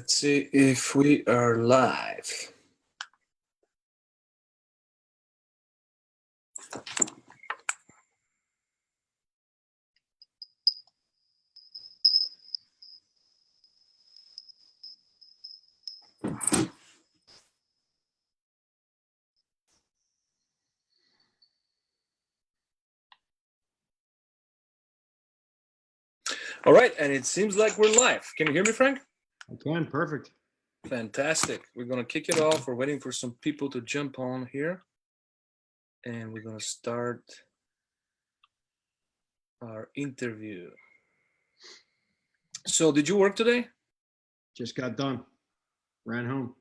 Let's see if we are live. All right, and it seems like we're live. Can you hear me, Frank? I can. Perfect. Fantastic. We're going to kick it off. We're waiting for some people to jump on here. And we're going to start our interview. So, did you work today? Just got done. Ran home.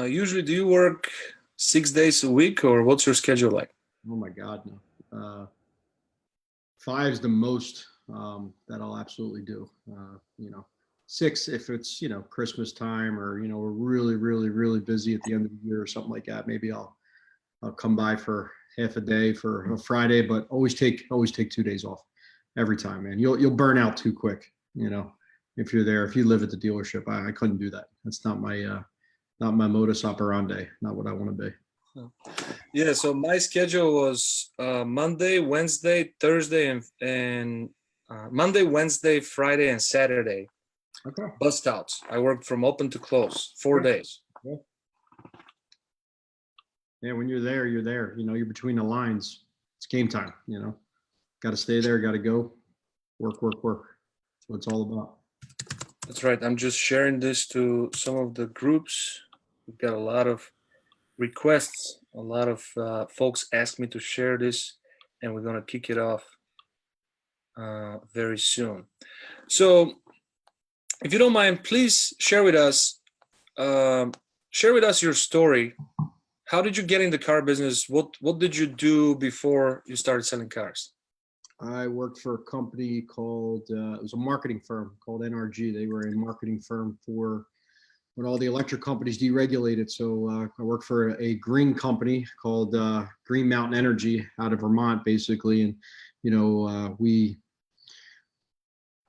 Usually, do you work 6 days a week, or what's your schedule like? Oh my God, no. 5's the most that I'll absolutely do. 6 if it's Christmas time, or we're really busy at the end of the year or something like that. Maybe I'll come by for half a day for a Friday, but always take 2 days off every time, man. You'll burn out too quick. If you're there, if you live at the dealership, I couldn't do that. That's not my modus operandi. Not what I want to be. Yeah, so my schedule was Monday, Wednesday, Thursday, and Monday, Wednesday, Friday, and Saturday. Okay. Bust outs. I worked from open to close, 4 days. Yeah, when you're there, you're there. You're between the lines. It's game time. Got to stay there. Got to go. Work. That's what it's all about. That's right. I'm just sharing this to some of the groups. We've got a lot of requests. A lot of folks asked me to share this, and we're going to kick it off very soon. So, if you don't mind, please share with us your story. How did you get in the car business? What did you do before you started selling cars? I worked for a company called, it was a marketing firm called NRG. They were a marketing firm for when all the electric companies deregulated. So I worked for a green company called Green Mountain Energy out of Vermont, basically. And, we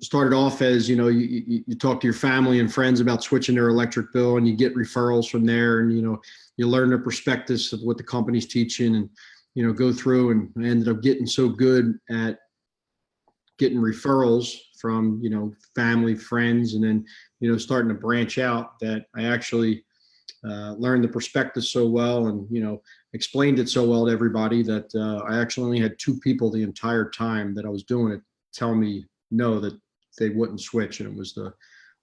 started off as, you talk to your family and friends about switching their electric bill, and you get referrals from there, and, you learn the prospectus of what the company's teaching, and, go through, and I ended up getting so good at getting referrals from, family, friends, and then, starting to branch out, that I actually learned the prospectus so well, and, explained it so well to everybody that I actually only had 2 people the entire time that I was doing it tell me no, that they wouldn't switch. And it was the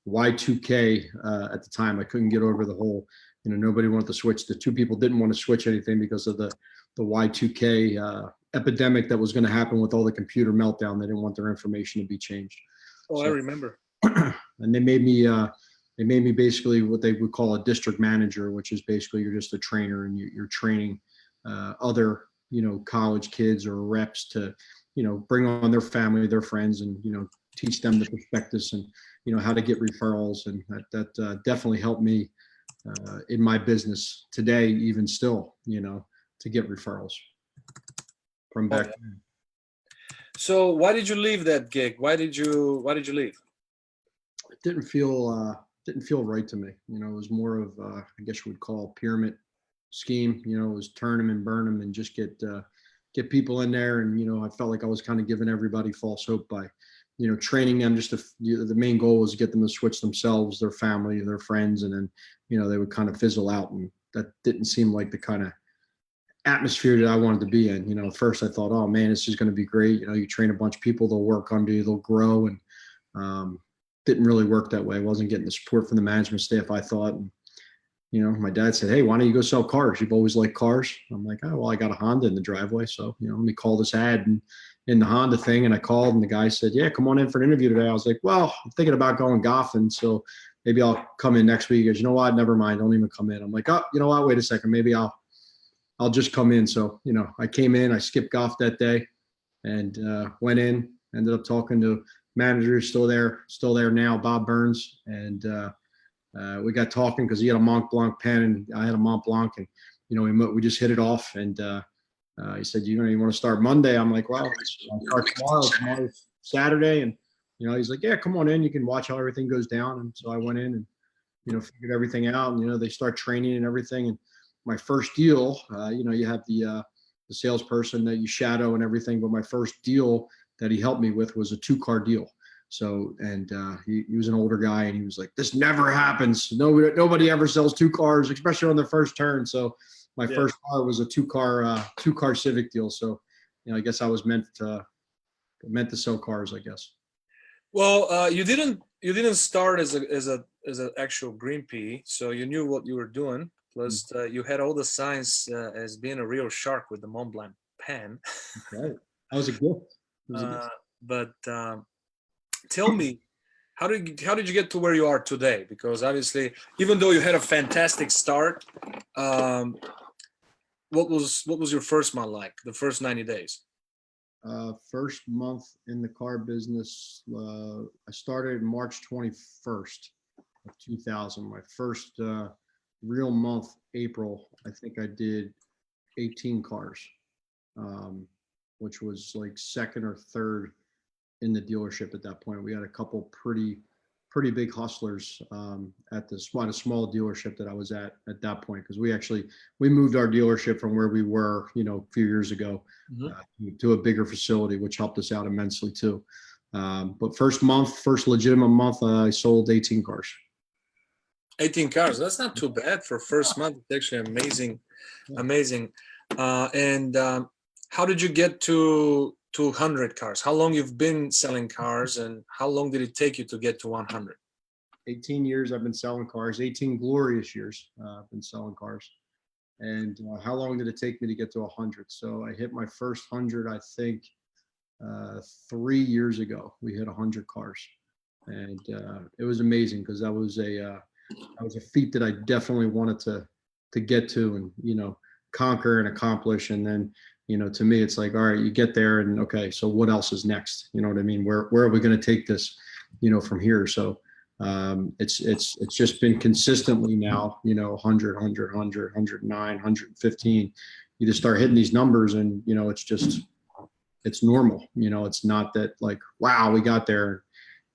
Y2K at the time. I couldn't get over the whole, nobody wanted to switch. The 2 people didn't want to switch anything because of the Y2K epidemic that was going to happen with all the computer meltdown. They didn't want their information to be changed. Oh, so, I remember. And they made me basically what they would call a district manager, which is basically you're just a trainer, and you're training other, college kids or reps to, bring on their family, their friends, and, teach them the prospectus and, how to get referrals. And that definitely helped me in my business today, even still, to get referrals from back then. So why did you leave that gig? Why did you leave? It didn't feel right to me. It was more of I guess you would call a pyramid scheme. It was turn them and burn them and just get people in there. And, I felt like I was kind of giving everybody false hope by, training them. Just the main goal was to get them to switch themselves, their family, their friends, and then, they would kind of fizzle out. And that didn't seem like the kind of atmosphere that I wanted to be in. At first I thought, oh man, this is going to be great. You train a bunch of people, they'll work under you, they'll grow. And didn't really work that way. I wasn't getting the support from the management staff, I thought. And, my dad said, hey, why don't you go sell cars? You've always liked cars. I'm like, oh, well, I got a Honda in the driveway. So, let me call this ad in the Honda thing. And I called, and the guy said, yeah, come on in for an interview today. I was like, well, I'm thinking about going golfing, so maybe I'll come in next week. He goes, you know what? Never mind. Don't even come in. I'm like, oh, you know what? Wait a second. Maybe I'll just come in. So, I came in, I skipped golf that day, and went in, ended up talking to manager still there now, Bob Burns. And we got talking because he had a Mont Blanc pen and I had a Mont Blanc, and we just hit it off. And he said, you want to start Monday? I'm like, well, I'll start tomorrow. Tomorrow's Saturday, and You know, he's like, yeah, come on in. You can watch how everything goes down. And so I went in and, you know, figured everything out. And, you know, they start training and everything. And my first deal, you know, you have the salesperson that you shadow and everything. But my first deal that he helped me with was a 2-car deal. So, and he was an older guy, and he was like, this never happens. Nobody ever sells 2 cars, especially on their first turn. So my Yeah. first car was a 2-car Civic deal. So, you know, I guess I was meant to sell cars, I guess. Well, you didn't start as a actual green pea, so you knew what you were doing. Plus, you had all the signs as being a real shark with the Mont Blanc pen. Right. That was a gift. It was a gift. But tell me, how did you get to where you are today? Because obviously, even though you had a fantastic start, um, what was your first month like? The first 90 days? First month in the car business, I started March 21st of 2000. My first real month, April, I think I did 18 cars, um, which was like second or third in the dealership at that point. We had a couple pretty big hustlers at a small dealership that I was at that point, because we moved our dealership from where we were, you know, a few years ago to a bigger facility, which helped us out immensely too. But first legitimate month, I sold 18 cars. 18 cars. That's not too bad for first month. It's actually amazing, amazing. And how did you get to 200 cars? How long you've been selling cars, and how long did it take you to get to 100? 18 years I've been selling cars, 18 glorious years I've been selling cars. And how long did it take me to get to 100? So I hit my first 100, I think, 3 years ago. We hit 100 cars, and it was amazing, because that was a feat that I definitely wanted to get to, and, you know, conquer and accomplish. And then, you know, to me, it's like, all right, you get there, and okay, so what else is next? You know what I mean? Where are we going to take this, you know, from here? So it's just been consistently now, you know, 100, 100, 100, 109, 115. You just start hitting these numbers, and, you know, it's normal. You know, it's not that like, wow, we got there.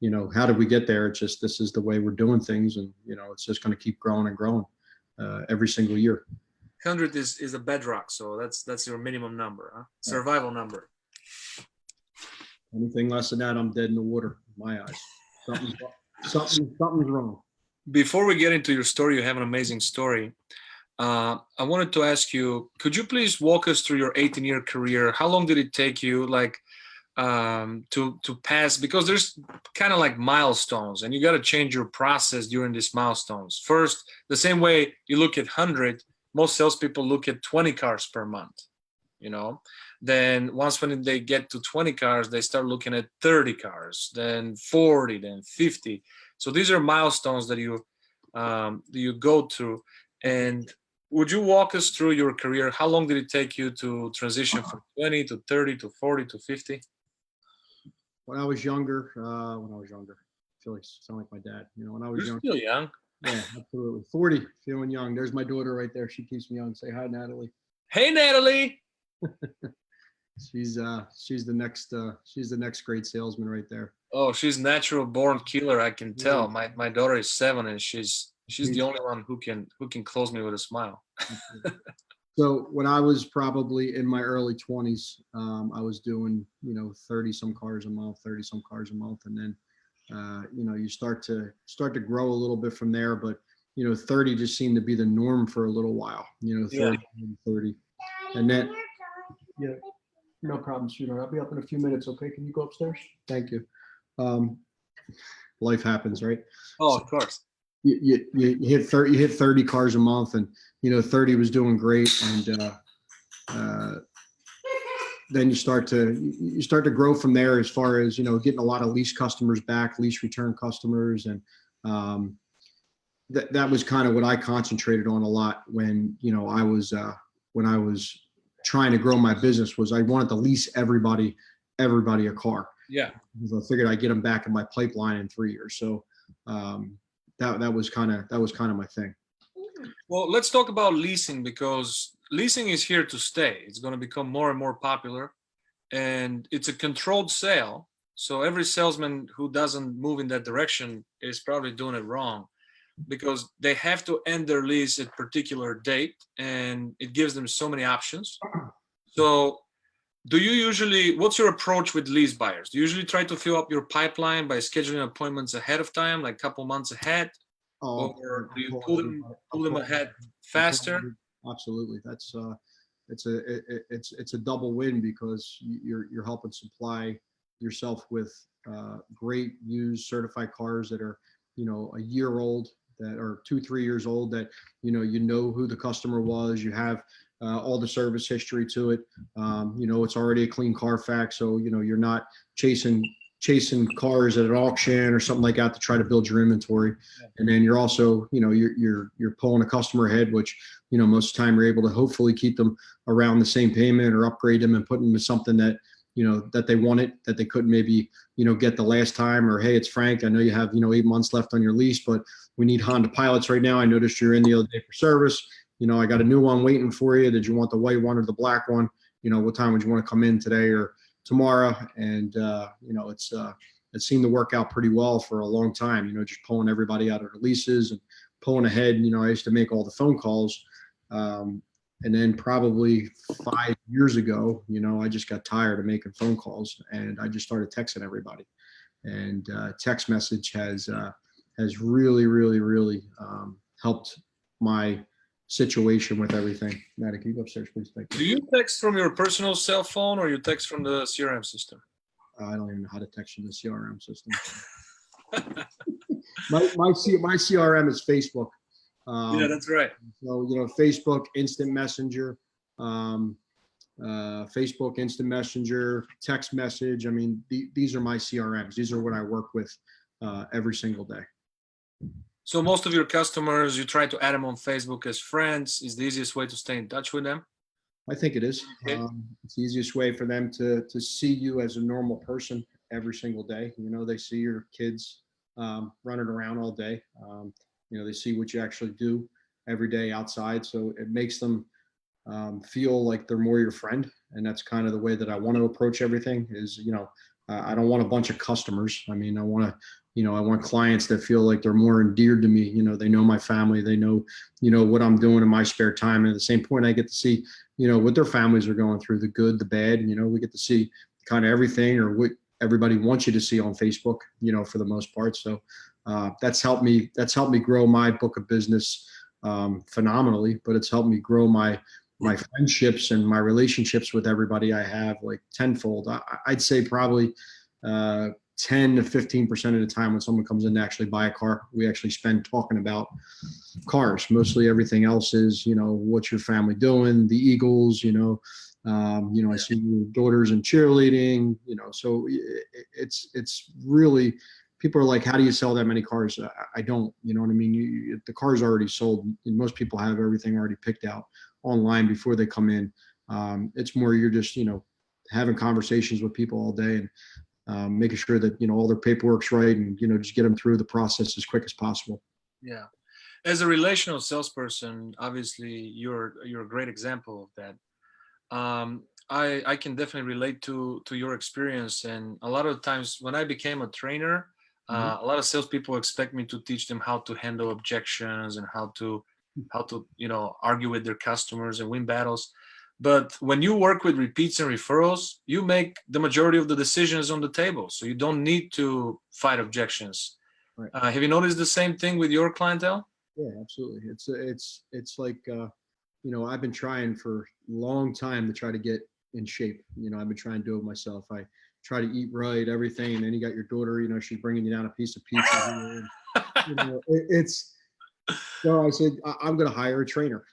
You know, how did we get there? It's just, this is the way we're doing things, and, you know, it's just going to keep growing and growing every single year. 100 is a bedrock, so that's your minimum number, huh? Survival number. Anything less than that, I'm dead in the water, in my eyes. Something's wrong. Before we get into your story, you have an amazing story. I wanted to ask you, could you please walk us through your 18-year career? How long did it take you, like, to pass? Because there's kind of like milestones, and you got to change your process during these milestones. First, the same way you look at 100, most salespeople look at 20 cars per month. You know, then once when they get to 20 cars, they start looking at 30 cars, then 40, then 50. So these are milestones that you go through. And would you walk us through your career? How long did it take you to transition from 20 to 30 to 40 to 50? When I was younger, I feel like I sound like my dad. You know, when I was You're young, still young. yeah, absolutely. 40, feeling young. There's my daughter right there. She keeps me young. Say hi, Natalie. Hey, Natalie. She's the next great salesman right there. Oh, she's natural born killer. I can tell. My daughter is 7, and she's the only one who can close me with a smile. So when I was probably in my early 20s, I was doing, you know, 30 some cars a month, and then you know, you start to grow a little bit from there. But, you know, 30 just seemed to be the norm for a little while. You know, 30, 30, and then yeah. No problem, sweetheart. I'll be up in a few minutes. Okay, can you go upstairs? Thank you. Life happens, right? Oh, of course. You hit 30 cars a month, and, you know, 30 was doing great, and then you start to grow from there, as far as, you know, getting a lot of lease customers back, lease return customers, and that was kind of what I concentrated on a lot when, you know, I was trying to grow my business. Was I wanted to lease everybody a car. Yeah. Because I figured I'd get them back in my pipeline in 3 years. So that was kind of my thing. Well, let's talk about leasing, because leasing is here to stay. It's going to become more and more popular, and it's a controlled sale. So every salesman who doesn't move in that direction is probably doing it wrong, because they have to end their lease at particular date, and it gives them so many options. So do you usually, what's your approach with lease buyers? Do you usually try to fill up your pipeline by scheduling appointments ahead of time, like a couple months ahead? Oh, Or do you I'll pull them ahead faster? absolutely. That's it's a double win because you're helping supply yourself with great used certified cars that are a year old, that are 2-3 years old, that you know who the customer was, you have all the service history to it. It's already a clean Carfax, so you're not chasing cars at an auction or something like that to try to build your inventory. And then you're also you're pulling a customer ahead, which most of the time you're able to hopefully keep them around the same payment or upgrade them and put them in something that that they wanted, that they couldn't maybe get the last time. Or, hey, it's Frank, I know you have 8 months left on your lease, but we need Honda Pilots right now. I noticed you're in the other day for service. I got a new one waiting for you. Did you want the white one or the black one? What time would you want to come in, today or tomorrow? And it seemed to work out pretty well for a long time, just pulling everybody out of their leases and pulling ahead. I used to make all the phone calls. And then probably 5 years ago, I just got tired of making phone calls, and I just started texting everybody. And text message has really, really, really helped my situation with everything. Maddie, can you go upstairs, please? Thank you. Do you text from your personal cell phone or you text from the CRM system? I don't even know how to text from the CRM system. my CRM is Facebook. Yeah, that's right. So Facebook Instant Messenger, Facebook Instant Messenger, text message. I mean, these are my CRMs. These are what I work with every single day. So most of your customers, you try to add them on Facebook as friends. Is the easiest way to stay in touch with them? I think it is. Okay. It's the easiest way for them to see you as a normal person every single day. They see your kids running around all day. They see what you actually do every day outside. So it makes them feel like they're more your friend. And that's kind of the way that I want to approach everything is, I don't want a bunch of customers. I mean, I want clients that feel like they're more endeared to me. They know my family, they know, what I'm doing in my spare time. And at the same point, I get to see, what their families are going through, the good, the bad. We get to see kind of everything, or what everybody wants you to see on Facebook, for the most part. So that's helped me grow my book of business phenomenally, but it's helped me grow my friendships and my relationships with everybody I have like tenfold. I'd say probably 10 to 15% of the time when someone comes in to actually buy a car, we actually spend talking about cars. Mostly everything else is, what's your family doing? The Eagles, I see your daughters in cheerleading, so it's really, people are like, how do you sell that many cars? I don't, you know what I mean? The car's already sold, and most people have everything already picked out online before they come in. It's more, you're just, having conversations with people all day and making sure that, all their paperwork's right, and, just get them through the process as quick as possible. Yeah. As a relational salesperson, obviously you're a great example of that. I can definitely relate to your experience. And a lot of times when I became a trainer, a lot of salespeople expect me to teach them how to handle objections and how to argue with their customers and win battles. But when you work with repeats and referrals, you make the majority of the decisions on the table, so you don't need to fight objections. Right. Have you noticed the same thing with your clientele? Yeah, absolutely. It's like, I've been trying for a long time to try to get in shape. I've been trying to do it myself. I try to eat right, everything. And then you got your daughter, she's bringing you down a piece of pizza. And, it's, so I said, I'm going to hire a trainer,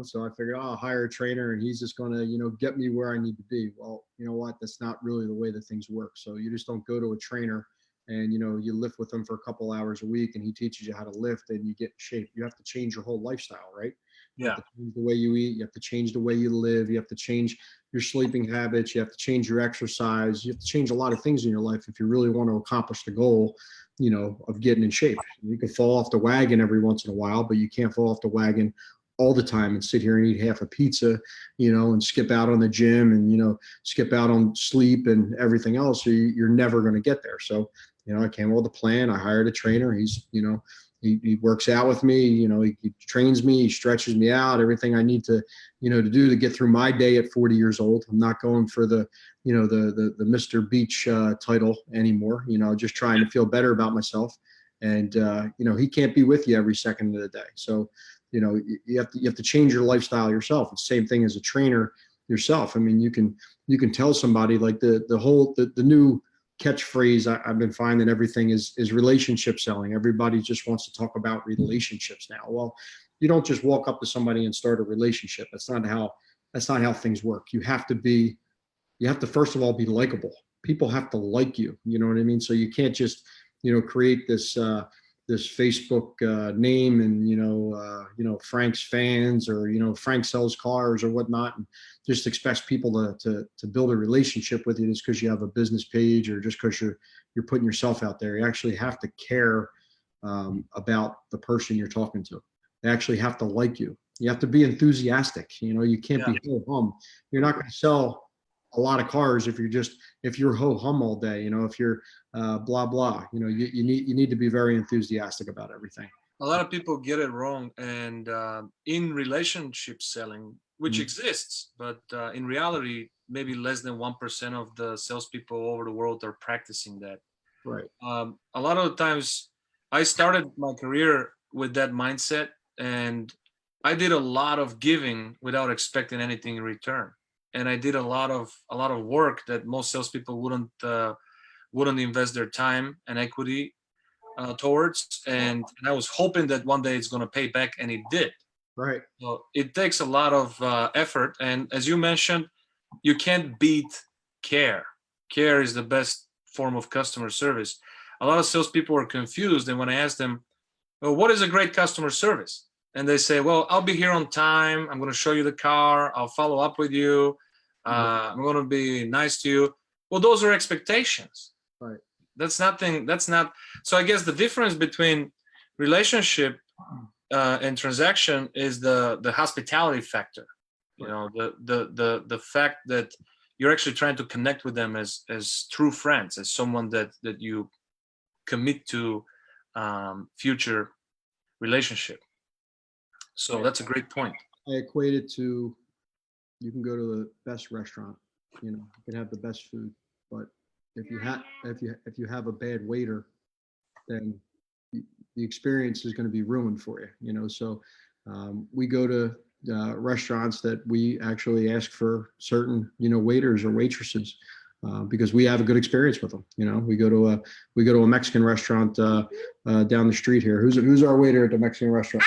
so I figured, I'll hire a trainer and he's just going to, get me where I need to be. Well, you know what? That's not really the way that things work. So you just don't go to a trainer and, you lift with them for a couple hours a week and he teaches you how to lift and you get in shape. You have to change your whole lifestyle, right? You have to change the way you eat. You have to change the way you live. You have to change your sleeping habits. You have to change your exercise. You have to change a lot of things in your life if you really want to accomplish the goal, of getting in shape. You can fall off the wagon every once in a while, but you can't fall off the wagon all the time and sit here and eat half a pizza, and skip out on the gym and, skip out on sleep and everything else. So you're never going to get there. So, I came up with a plan. I hired a trainer. He's, he works out with me, he trains me, he stretches me out, everything I need to, to do to get through my day at 40 years old. I'm not going for the Mr. Beach title anymore, just trying to feel better about myself. And, he can't be with you every second of the day. So, you have to change your lifestyle yourself. It's the same thing as a trainer yourself. I mean, you can tell somebody like the new catchphrase I've been finding everything is relationship selling. Everybody just wants to talk about relationships now. Well, you don't just walk up to somebody and start a relationship. That's not how things work. You have to first of all be likable. People have to like you. You know what I mean? So you can't just, create this Facebook name and Frank's fans or Frank sells cars or whatnot, and just expects people to build a relationship with you just because you have a business page or just because you're putting yourself out there. You actually have to care about the person you're talking to. They actually have to like you. You have to be enthusiastic. You can't be ho hum. You're not going to sell a lot of cars if you're ho hum all day. If you're blah blah. You need to be very enthusiastic about everything. A lot of people get it wrong, and in relationship selling, which exists, but in reality, maybe less than 1% of the salespeople all over the world are practicing that. Right. A lot of the times, I started my career with that mindset, and I did a lot of giving without expecting anything in return. And I did a lot of work that most salespeople wouldn't invest their time and equity towards, and I was hoping that one day it's going to pay back, and it did. Right. So it takes a lot of effort, and as you mentioned, you can't beat care. Care is the best form of customer service. A lot of salespeople are confused, and when I ask them, "Well, what is a great customer service?" and they say, "Well, I'll be here on time. I'm going to show you the car. I'll follow up with you. I'm going to be nice to you." Well, those are expectations. Right. That's nothing. That's not. So I guess the difference between relationship and transaction is the hospitality factor. The fact that you're actually trying to connect with them as true friends, as someone that you commit to future relationship. So that's a great point. I equate it to, you can go to the best restaurant, you can have the best food, but if you have a bad waiter, then the experience is going to be ruined for you. So we go to restaurants that we actually ask for certain waiters or waitresses because we have a good experience with them. We go to a Mexican restaurant down the street here. Who's our waiter at the Mexican restaurant?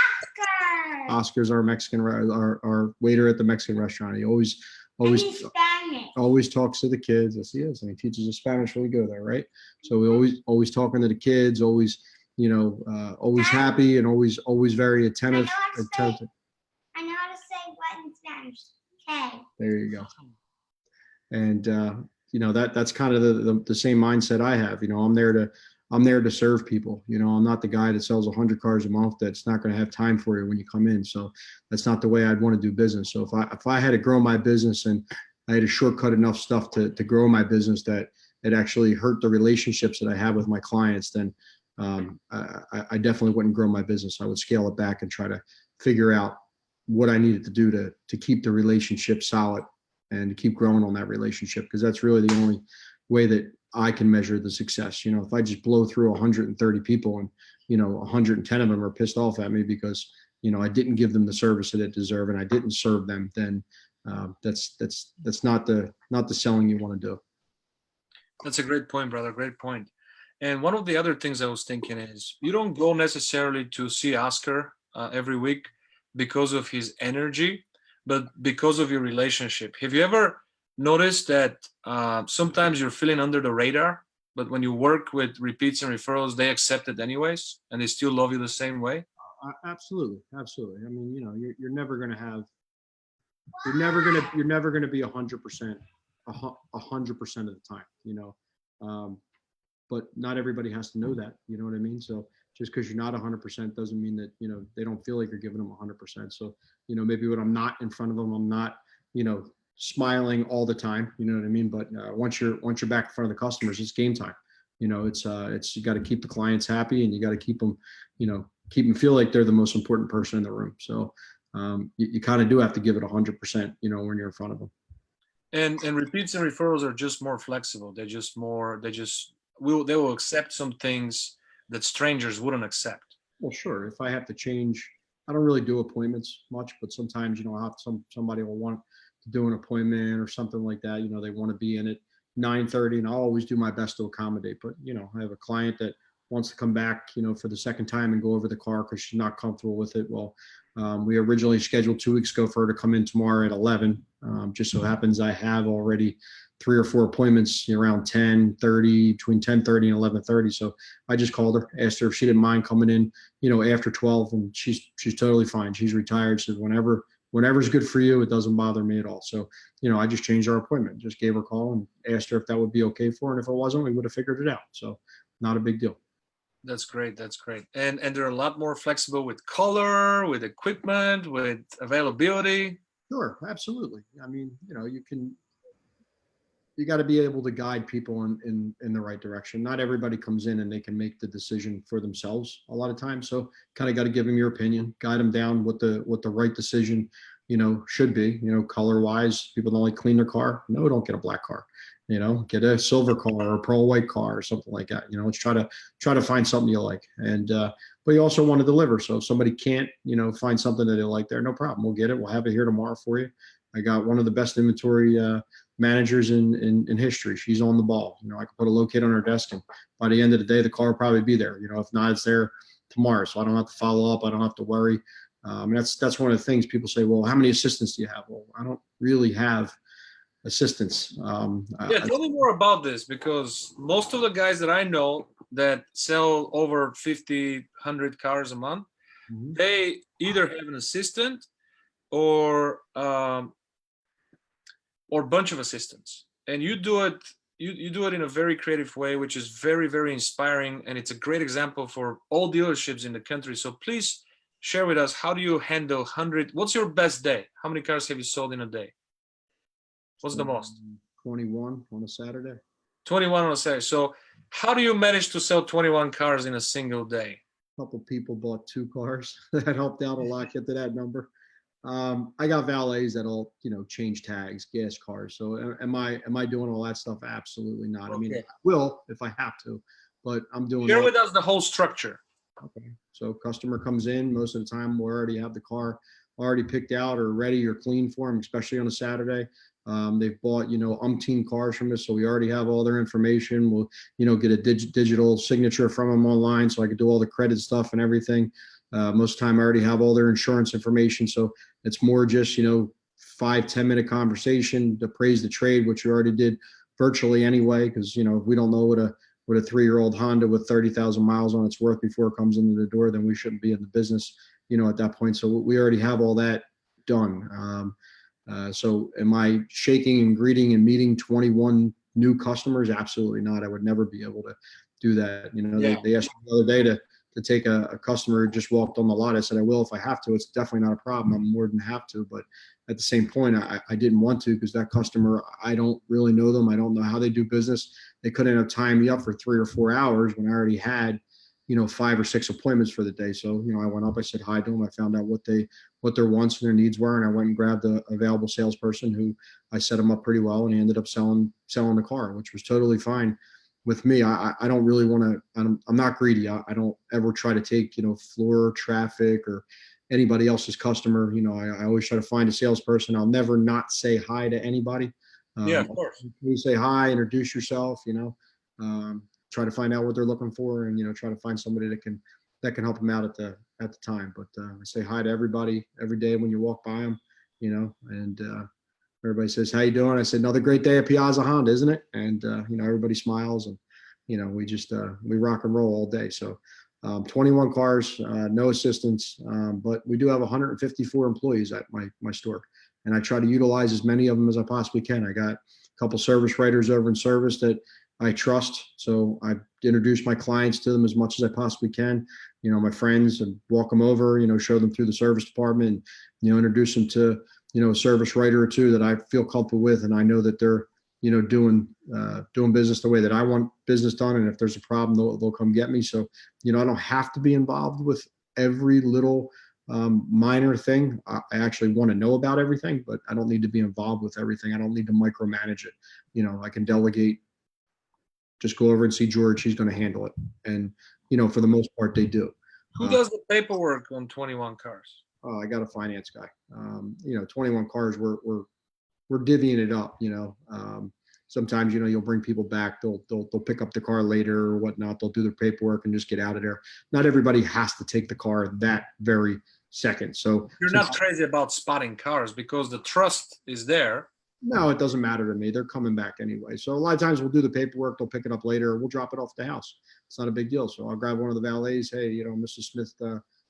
Oscar's our our waiter at the Mexican restaurant. He always talks to the kids. Yes, he is, and he teaches us Spanish when we go there, right? So we always talking to the kids, always always happy and always very attentive. I know how to say what in Spanish. Okay. There you go. And that's kind of the same mindset I have. I'm there to serve people. I'm not the guy that sells 100 cars a month that's not going to have time for you when you come in. So that's not the way I'd want to do business. So if I had to grow my business and I had to shortcut enough stuff to grow my business that it actually hurt the relationships that I have with my clients, then I definitely wouldn't grow my business. I would scale it back and try to figure out what I needed to do to keep the relationship solid and to keep growing on that relationship, because that's really the only way that I can measure the success. If I just blow through 130 people and 110 of them are pissed off at me because I didn't give them the service that they deserve and I didn't serve them, then that's not the selling you want to do. That's a great point, brother. Great point. And one of the other things I was thinking is, you don't go necessarily to see Oscar every week because of his energy, but because of your relationship. Have you ever noticed that sometimes you're feeling under the radar, but when you work with repeats and referrals, they accept it anyways, and they still love you the same way? Absolutely. I mean, you're never going to have, you're never going to be 100%, 100% of the time, but not everybody has to know that, you know what I mean? So Just because you're not 100% doesn't mean that, they don't feel like you're giving them 100%. So, maybe when I'm not in front of them, I'm not, smiling all the time. You know what I mean? But once you're back in front of the customers, it's game time. It's you got to keep the clients happy, and you got to keep them, feel like they're the most important person in the room. So you kind of do have to give it 100%, when you're in front of them. And repeats and referrals are just more flexible. They will accept some things that strangers wouldn't accept. Well, sure. If I have to change, I don't really do appointments much, but sometimes, I'll have somebody will want to do an appointment or something like that. They want to be in at 9:30, and I'll always do my best to accommodate. But, I have a client that wants to come back, for the second time and go over the car because she's not comfortable with it. Well, we originally scheduled 2 weeks ago for her to come in tomorrow at 11. Just so happens I have already 3 or 4 appointments around 10:30, between 10:30 and 11:30. So I just called her, asked her if she didn't mind coming in, after 12, and she's totally fine. She's retired. She said, whenever's good for you, it doesn't bother me at all. So, I just changed our appointment, just gave her a call and asked her if that would be okay for her. And if it wasn't, we would have figured it out. So not a big deal. That's great. That's great. And they're a lot more flexible with color, with equipment, with availability. Sure, absolutely. I mean, you got to be able to guide people in the right direction. Not everybody comes in and they can make the decision for themselves a lot of times. So kind of got to give them your opinion, guide them down what the right decision, should be, color wise. People don't like clean their car. No, don't get a black car, get a silver car or a pearl white car or something like that. Let's try to find something you like. And, but you also want to deliver. So if somebody can't, find something that they like there, no problem. We'll get it. We'll have it here tomorrow for you. I got one of the best inventory managers in history. She's on the ball. I can put a locate on her desk, and by the end of the day, the car will probably be there. If not, it's there tomorrow. So I don't have to follow up. I don't have to worry. That's one of the things people say, well, how many assistants do you have? Well, I don't really have assistants. Tell me more about this, because most of the guys that I know that sell over 50, 100 cars a month, they either have an assistant or bunch of assistants, and you do it in a very creative way, which is very, very inspiring, and it's a great example for all dealerships in the country. So please share with us, how do you handle 100? What's your best day? How many cars have you sold in a day? What's the most? 21 on a Saturday. 21 on a Saturday. So how do you manage to sell 21 cars in a single day? A couple people bought 2 cars. That helped out a lot, get to that number. I got valets that'll, change tags, gas cars. So am I doing all that stuff? Absolutely not. Okay. I mean, I will if I have to, but I'm doing. Share with us the whole structure. Okay. So customer comes in, most of the time we already have the car already picked out or ready or clean for them, especially on a Saturday. They've bought, umpteen cars from us. So we already have all their information. We'll, get a digital signature from them online. So I could do all the credit stuff and everything. Most of the time I already have all their insurance information. So it's more just, 5-10 minute conversation to praise the trade, which we already did virtually anyway. Cause if we don't know what a 3-year-old Honda with 30,000 miles on it's worth before it comes into the door, then we shouldn't be in the business, at that point. So we already have all that done. So am I shaking and greeting and meeting 21 new customers? Absolutely not. I would never be able to do that. They asked me the other day to take a customer who just walked on the lot. I said, I will if I have to. It's definitely not a problem. I'm more than have to. But at the same point, I didn't want to, because that customer, I don't really know them. I don't know how they do business. They couldn't have timed me up for 3 or 4 hours when I already had, 5 or 6 appointments for the day. So, I went up, I said hi to them. I found out what their wants and their needs were. And I went and grabbed a available salesperson who I set him up pretty well. And he ended up selling the car, which was totally fine with me. I don't really want to, I'm not greedy. I don't ever try to take, floor traffic or anybody else's customer. I always try to find a salesperson. I'll never not say hi to anybody. Of course. You say hi, introduce yourself, try to find out what they're looking for, and, try to find somebody that can help them out at the time. But I say hi to everybody every day when you walk by them, and everybody says, how you doing? I said, another great day at Piazza Honda, isn't it? And, everybody smiles, and, we just, we rock and roll all day. So 21 cars, no assistants, but we do have 154 employees at my store. And I try to utilize as many of them as I possibly can. I got a couple service writers over in service that, I trust. So I introduce my clients to them as much as I possibly can. My friends, and walk them over, show them through the service department, introduce them to, a service writer or two that I feel comfortable with. And I know that they're, doing business the way that I want business done. And if there's a problem, they'll come get me. So, I don't have to be involved with every little minor thing. I actually want to know about everything, but I don't need to be involved with everything. I don't need to micromanage it. I can delegate. Just go over and see George. He's going to handle it. And, for the most part, they do. Who does the paperwork on 21 cars? I got a finance guy. 21 cars, we're divvying it up, sometimes, you'll bring people back. They'll pick up the car later or whatnot. They'll do their paperwork and just get out of there. Not everybody has to take the car that very second. So you're not crazy about spotting cars because the trust is there. No, it doesn't matter to me. They're coming back anyway. So a lot of times we'll do the paperwork. They'll pick it up later. We'll drop it off at the house. It's not a big deal. So I'll grab one of the valets. Hey, Mrs. Smith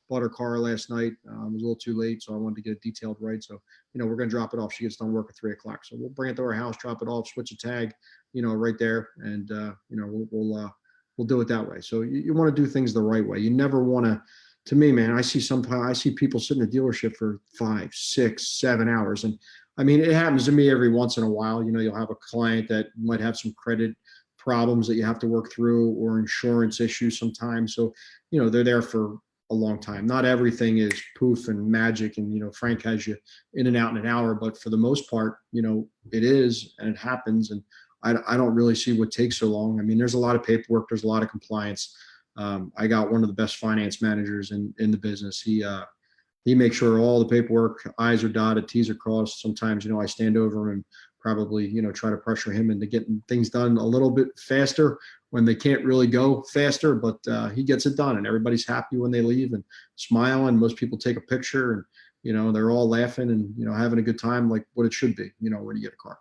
bought her car last night. It was a little too late, so I wanted to get it detailed right. So, we're going to drop it off. She gets done work at 3:00. So we'll bring it to her house, drop it off, switch a tag, right there. And, we'll do it that way. So you want to do things the right way. You never want to me, man, I see people sit in the dealership for 5, 6, 7 hours. And I mean, it happens to me every once in a while. You'll have a client that might have some credit problems that you have to work through or insurance issues sometimes. So, they're there for a long time. Not everything is poof and magic. And, Frank has you in and out in an hour, but for the most part, it is, and it happens. And I don't really see what takes so long. I mean, there's a lot of paperwork. There's a lot of compliance. I got one of the best finance managers in the business. He makes sure all the paperwork, I's are dotted, T's are crossed. Sometimes, I stand over him and probably, try to pressure him into getting things done a little bit faster when they can't really go faster, but he gets it done and everybody's happy when they leave and smiling. Most people take a picture and, they're all laughing and, having a good time like what it should be, when you get a car.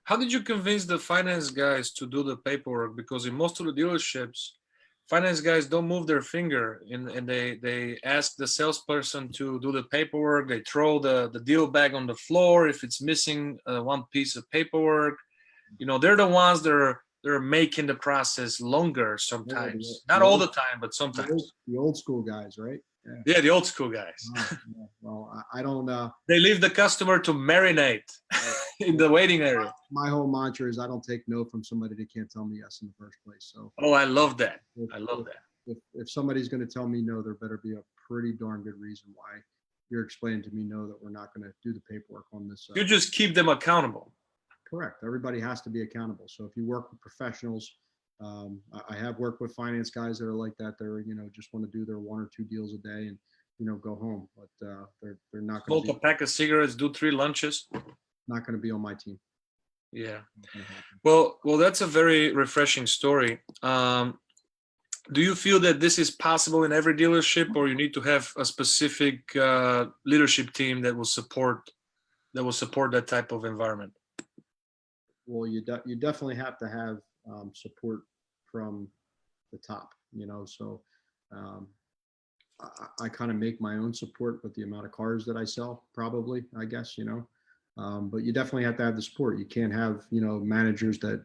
How did you convince the finance guys to do the paperwork? Because in most of the dealerships, finance guys don't move their finger and they ask the salesperson to do the paperwork. They throw the deal bag on the floor if it's missing one piece of paperwork. They're the ones that are making the process longer sometimes. Not all the time, but sometimes. The old school guys, right? Yeah, the old school guys. Yeah. Well, I don't. They leave the customer to marinate in the waiting area. My whole mantra is I don't take no from somebody that can't tell me yes in the first place. So. Oh, I love that. I love that. If somebody's going to tell me no, there better be a pretty darn good reason why you're explaining to me no, that we're not going to do the paperwork on this. You just keep them accountable. Correct. Everybody has to be accountable. So if you work with professionals, I have worked with finance guys that are like that. They're, just want to do their 1 or 2 deals a day and, go home, but they're not going to smoke a pack of cigarettes, do 3 lunches. Not going to be on my team. Yeah. Well, that's a very refreshing story. Do you feel that this is possible in every dealership, or you need to have a specific leadership team that will support that type of environment? Well, you definitely have to have support from the top, so I kind of make my own support with the amount of cars that I sell, probably, I guess, but you definitely have to have the support. You can't have, managers that,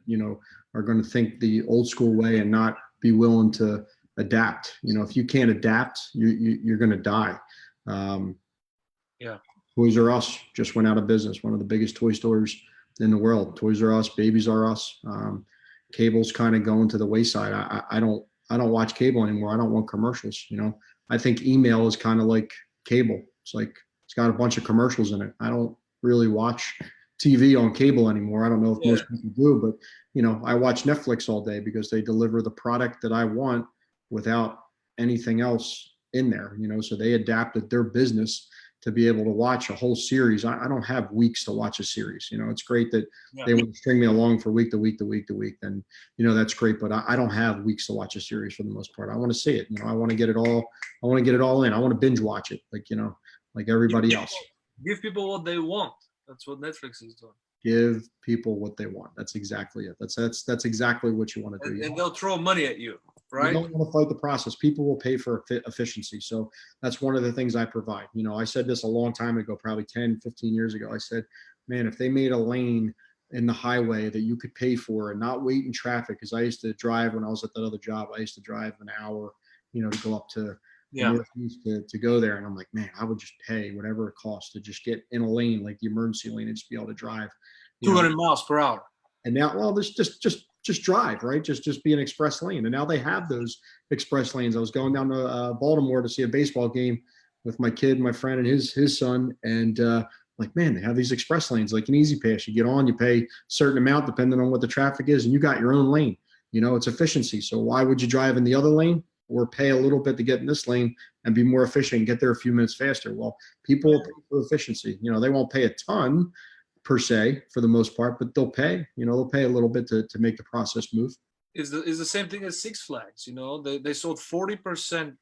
are going to think the old school way and not be willing to adapt. If you can't adapt, you're going to die. Yeah. Toys R Us just went out of business. One of the biggest toy stores in the world. Toys R Us, Babies R Us. Cable's kind of going to the wayside. I don't watch cable anymore. I don't want commercials. I think email is kind of like cable. It's got a bunch of commercials in it. I don't really watch TV on cable anymore. I don't know if most people do, but I watch Netflix all day because they deliver the product that I want without anything else in there. So they adapted their business to be able to watch a whole series. I don't have weeks to watch a series. It's great that they want to string me along for week to week to week to week. Then, that's great. But I don't have weeks to watch a series for the most part. I want to see it. I want to get it all. I want to get it all in. I want to binge watch it, like everybody else. Give people what they want. That's what Netflix is doing. Give people what they want. That's exactly it. That's exactly what you want to do. And they'll throw money at you. Right. You don't want to fight the process. People will pay for efficiency. So that's one of the things I provide. I said this a long time ago, probably 10, 15 years ago. I said, man, if they made a lane in the highway that you could pay for and not wait in traffic. Because I used to drive when I was at that other job. I used to drive an hour, to go up to the Yeah. Northeast to go there. And I'm like, man, I would just pay whatever it costs to just get in a lane, like the emergency lane, and just be able to drive. 200 miles per hour. And now, well, this just drive, right? Just be an express lane. And now they have those express lanes. I was going down to Baltimore to see a baseball game with my kid, my friend, and his son. And like, man, they have these express lanes, like an Easy Pass. You get on, you pay a certain amount depending on what the traffic is, and you got your own lane. It's efficiency. So why would you drive in the other lane or pay a little bit to get in this lane and be more efficient and get there a few minutes faster? Well, people will pay for efficiency. They won't pay a ton per se for the most part, but they'll pay. They'll pay a little bit to make the process move. Is the same thing as Six Flags. They sold 40%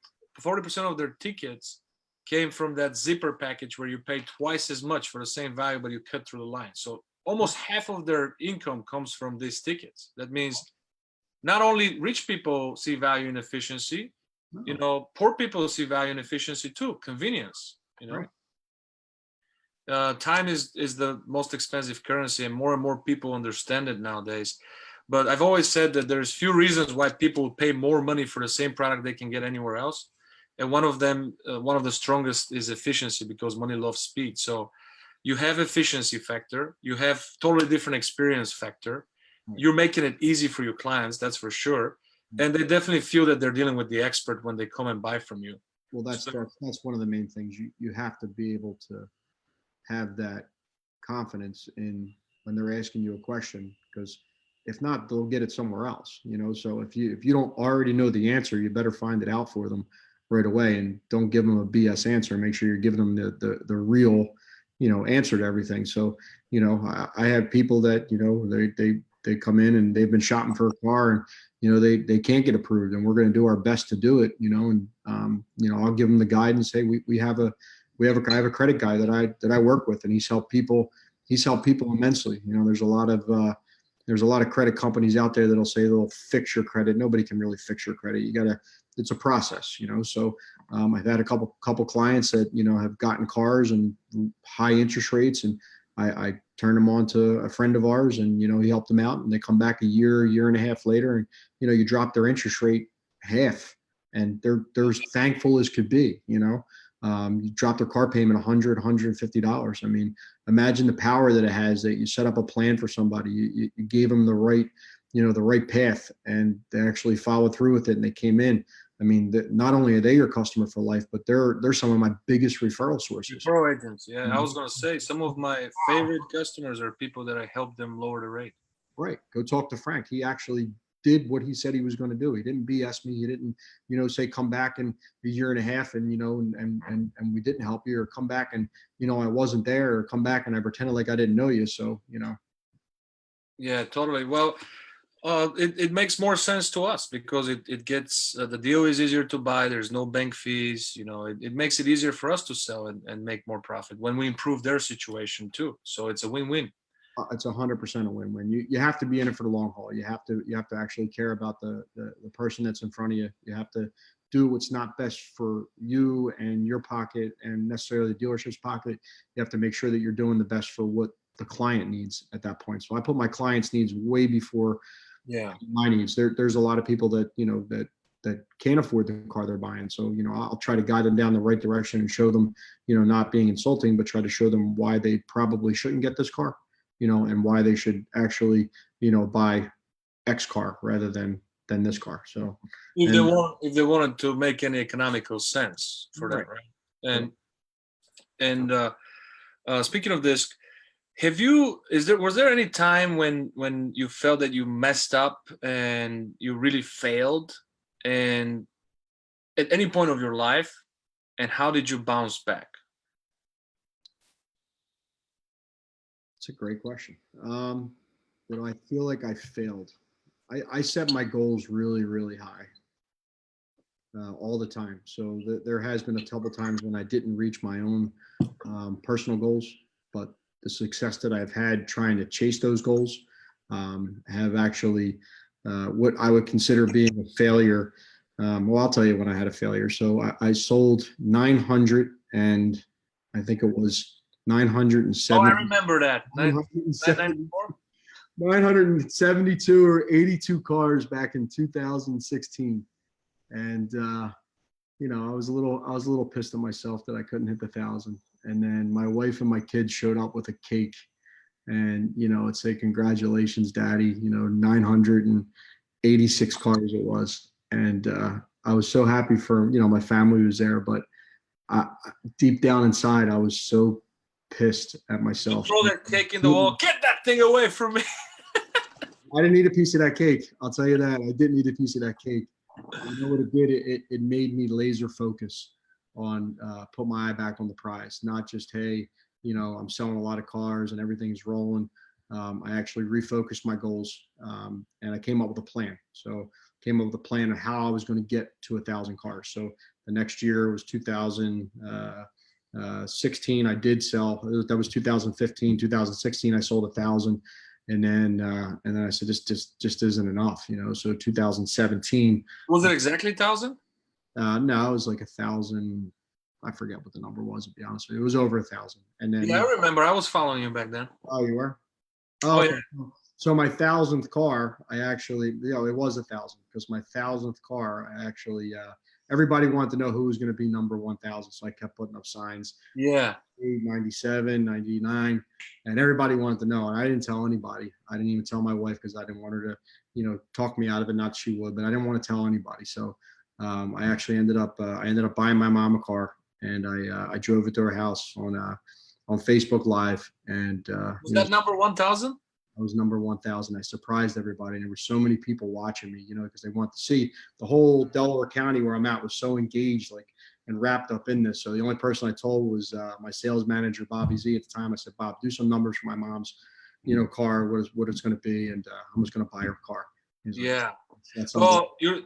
of their tickets came from that zipper package where you pay twice as much for the same value, but you cut through the line. So almost half of their income comes from these tickets. That means not only rich people see value in efficiency, poor people see value in efficiency too, convenience, Right. Time is the most expensive currency, and more people understand it nowadays. But I've always said that there's few reasons why people pay more money for the same product they can get anywhere else. And one of them, one of the strongest, is efficiency, because money loves speed. So you have efficiency factor, you have totally different experience factor. You're making it easy for your clients, that's for sure. And they definitely feel that they're dealing with the expert when they come and buy from you. Well, that's one of the main things. You have to be able to have that confidence in when they're asking you a question, because if not, they'll get it somewhere else. So if you don't already know the answer, you better find it out for them right away, and don't give them a BS answer. Make sure you're giving them the real, answer to everything. So, I have people that, they come in and they've been shopping for a car, and, they can't get approved, and we're going to do our best to do it, and, I'll give them the guidance. Hey, I have a credit guy that I work with, and he's helped people immensely. There's a lot of credit companies out there that'll say they'll fix your credit. Nobody can really fix your credit. It's a process, So I've had a couple clients that, have gotten cars and high interest rates, and I turned them on to a friend of ours, and, he helped them out, and they come back a year and a half later, and, you drop their interest rate half, and they're as thankful as could be, you drop their car payment $100, $150. I mean, imagine the power that it has, that you set up a plan for somebody, you gave them the right, the right path, and they actually followed through with it, and they came in. I mean, not only are they your customer for life, but they're some of my biggest referral sources. Referral agents, yeah. I was going to say, some of my favorite customers are people that I help them lower the rate. Right. Go talk to Frank. He actually did what he said he was going to do. He didn't BS me. He didn't, say come back in a year and a half and, and we didn't help you, or come back and, I wasn't there, or come back and I pretended like I didn't know you. So, Yeah, totally. Well, it makes more sense to us, because it gets, the deal is easier to buy. There's no bank fees, it makes it easier for us to sell and make more profit when we improve their situation too. So it's a win-win. It's 100% a win-win. You have to be in it for the long haul. You have to actually care about the person that's in front of you. You have to do what's not best for you and your pocket, and necessarily the dealership's pocket. You have to make sure that you're doing the best for what the client needs at that point. So I put my client's needs way before my needs. There's a lot of people that, that can't afford the car they're buying. So, I'll try to guide them down the right direction and show them, not being insulting, but try to show them why they probably shouldn't get this car, and why they should actually, buy X car rather than this car. So if they wanted to make any economical sense for that, right? And speaking of this, was there any time when you felt that you messed up and you really failed, and at any point of your life, and how did you bounce back? It's a great question. I feel like I failed. I set my goals really, really high all the time. So there has been a couple times when I didn't reach my own personal goals, but the success that I've had trying to chase those goals have actually what I would consider being a failure. Well, I'll tell you when I had a failure. So I sold 900, and I think it was 970. Oh, I remember that. 970, 972 or 82 cars back in 2016. And, I was a little pissed at myself that I couldn't hit the 1,000. And then my wife and my kids showed up with a cake and, it'd say, congratulations, daddy, 986 cars it was. And, I was so happy for, my family was there, but deep down inside, I was so pissed at myself. Throw that cake in the wall. Get that thing away from me. I didn't need a piece of that cake. I'll tell you that. I didn't need a piece of that cake. You know what it did? It made me laser focus on put my eye back on the prize, not just, hey, I'm selling a lot of cars and everything's rolling. I actually refocused my goals and I came up with a plan. So came up with a plan of how I was going to get to 1,000 cars. So the next year was 2016. I did sell. That was 2015. 2016, I sold 1,000. And then I said, this just isn't enough, So 2017. Was it exactly 1,000? No, it was like 1,000. I forget what the number was, to be honest with you. It was over 1,000. And then I remember. I was following you back then. Oh, you were? Oh, okay. yeah. So my 1,000th car, I actually, it was 1,000 because my 1,000th car, I actually, everybody wanted to know who was going to be number 1,000. So I kept putting up signs. Yeah. 97, 99, and everybody wanted to know. And I didn't tell anybody. I didn't even tell my wife because I didn't want her to, talk me out of it. Not she would, but I didn't want to tell anybody. So I actually ended up buying my mom a car, and I drove it to her house on Facebook Live. And was that number 1,000? I was number 1,000. I surprised everybody. And there were so many people watching me, because they want to see the whole Delaware County where I'm at was so engaged, and wrapped up in this. So the only person I told was my sales manager, Bobby Z, at the time. I said, Bob, do some numbers for my mom's, car, what it's going to be. And I'm just going to buy her a car. Yeah. Like,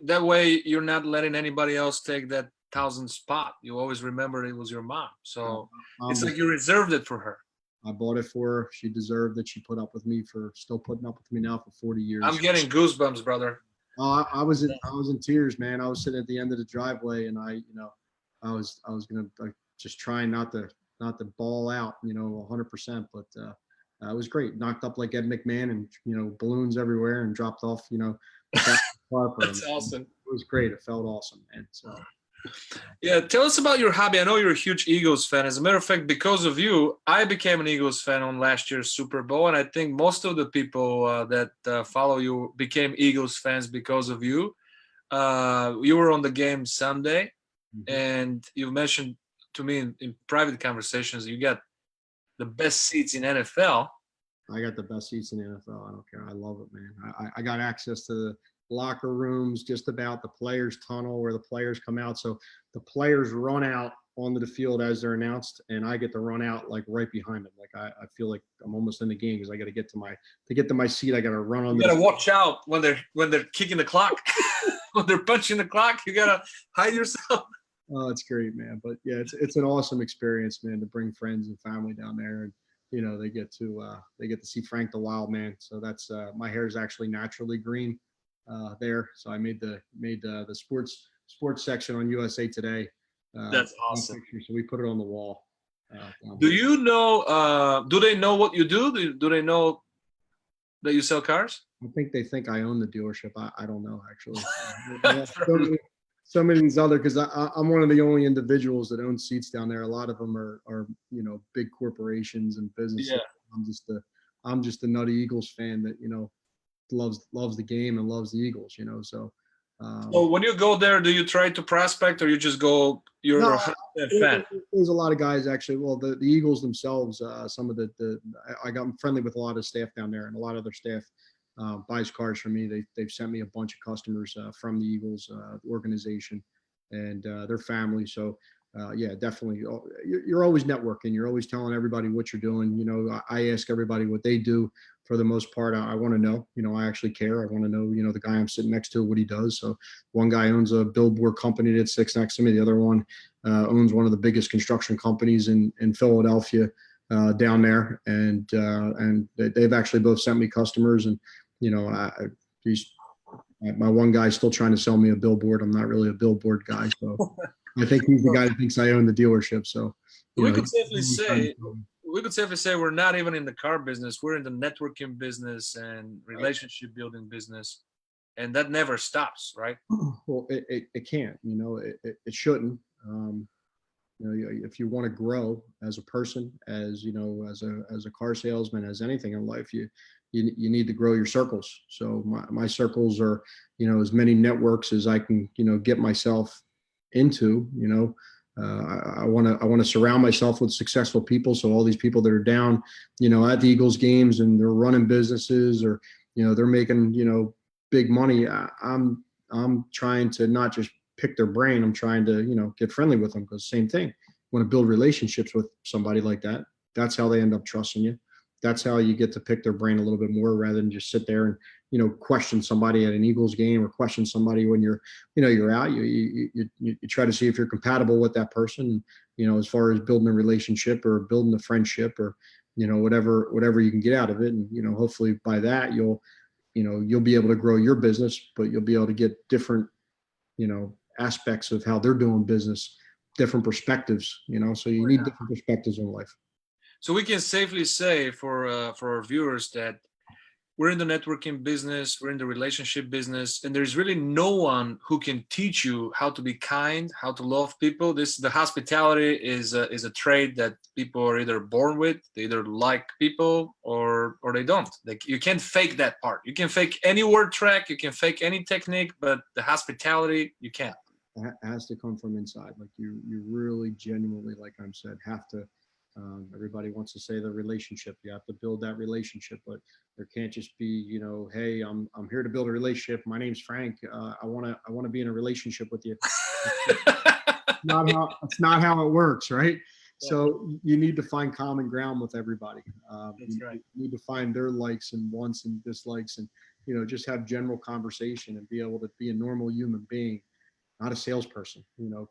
that way you're not letting anybody else take that 1,000 spot. You always remember it was your mom. So it's like you reserved it for her. I bought it for her. She deserved it. She put up with me still putting up with me now for 40 years. I'm getting goosebumps, brother. I was in tears, man. I was sitting at the end of the driveway, and I was gonna just trying not to ball out, 100%. But it was great. Knocked up like Ed McMahon, and balloons everywhere, and dropped off, That's awesome. It was great. It felt awesome, man. So. Yeah, tell us about your hobby. I know you're a huge Eagles fan. As a matter of fact, because of you, I became an Eagles fan on last year's Super Bowl, and I think most of the people that follow you became Eagles fans because of you. You were on the game Sunday, and you mentioned to me in private conversations you got the best seats in NFL. I got the best seats in the NFL. I don't care. I love it, man. I got access to the locker rooms, just about the players' tunnel where the players come out. So the players run out onto the field as they're announced, and I get to run out like right behind them. Like I feel like I'm almost in the game because I got to get to my seat. I got to run on. You got to watch out when they're kicking the clock, when they're punching the clock. You got to hide yourself. Oh, it's great, man. But yeah, it's an awesome experience, man, to bring friends and family down there, and they get to see Frank the Wild Man. So that's my hair is actually naturally green. There, so I made the sports section on USA Today. That's awesome. Picture, so we put it on the wall. Do you know? Do they know what you do? Do they know that you sell cars? I think they think I own the dealership. I don't know, actually. So many of these other, because I'm one of the only individuals that own seats down there. A lot of them are big corporations and businesses. Yeah. I'm just a nutty Eagles fan that loves the game and loves the Eagles, so when you go there, do you try to prospect, or you just go, you're a fan? There's a lot of guys, actually. Well, the Eagles themselves, some of I got friendly with a lot of staff down there, and a lot of their staff buys cars from me. They've sent me a bunch of customers from the Eagles organization and their family. So yeah, definitely. You're always networking. You're always telling everybody what you're doing. I ask everybody what they do. For the most part, I want to know. I actually care. I want to know. The guy I'm sitting next to, what he does. So one guy owns a billboard company that sits next to me. The other one owns one of the biggest construction companies in Philadelphia down there, and they've actually both sent me customers. And my one guy's still trying to sell me a billboard. I'm not really a billboard guy, so I think he's the guy that thinks I own the dealership. So we could safely say we could safely say we're not even in the car business. We're in the networking business and relationship building business, and that never stops, right? Well, it can't, it shouldn't. If you want to grow as a person, as as a car salesman, as anything in life, you need to grow your circles. So my circles are, as many networks as I can, get myself into. I want to surround myself with successful people. So all these people that are down, at the Eagles games and they're running businesses, or they're making big money. I'm trying to not just pick their brain. I'm trying to get friendly with them, because same thing. Want to build relationships with somebody like that. That's how they end up trusting you. That's how you get to pick their brain a little bit more, rather than just sit there and question somebody at an Eagles game, or question somebody when you're out. You try to see if you're compatible with that person, as far as building a relationship or building a friendship, or whatever you can get out of it. And hopefully by that you'll be able to grow your business, but you'll be able to get different aspects of how they're doing business, different perspectives. So you need different perspectives in life. So we can safely say for our viewers that we're in the networking business, we're in the relationship business, and there's really no one who can teach you how to be kind, how to love people. The hospitality is a trait that people are either born with. They either like people or they don't. Like, you can't fake that part. You can fake any word track, you can fake any technique, but the hospitality you can't. It has to come from inside. Like you really genuinely, like I said, have to. Everybody wants to say the relationship. You have to build that relationship, but there can't just be, hey, I'm here to build a relationship. My name's Frank. I want to be in a relationship with you. That's not how it works, right? Yeah. So you need to find common ground with everybody. That's right. You need to find their likes and wants and dislikes, and just have general conversation and be able to be a normal human being. Not a salesperson.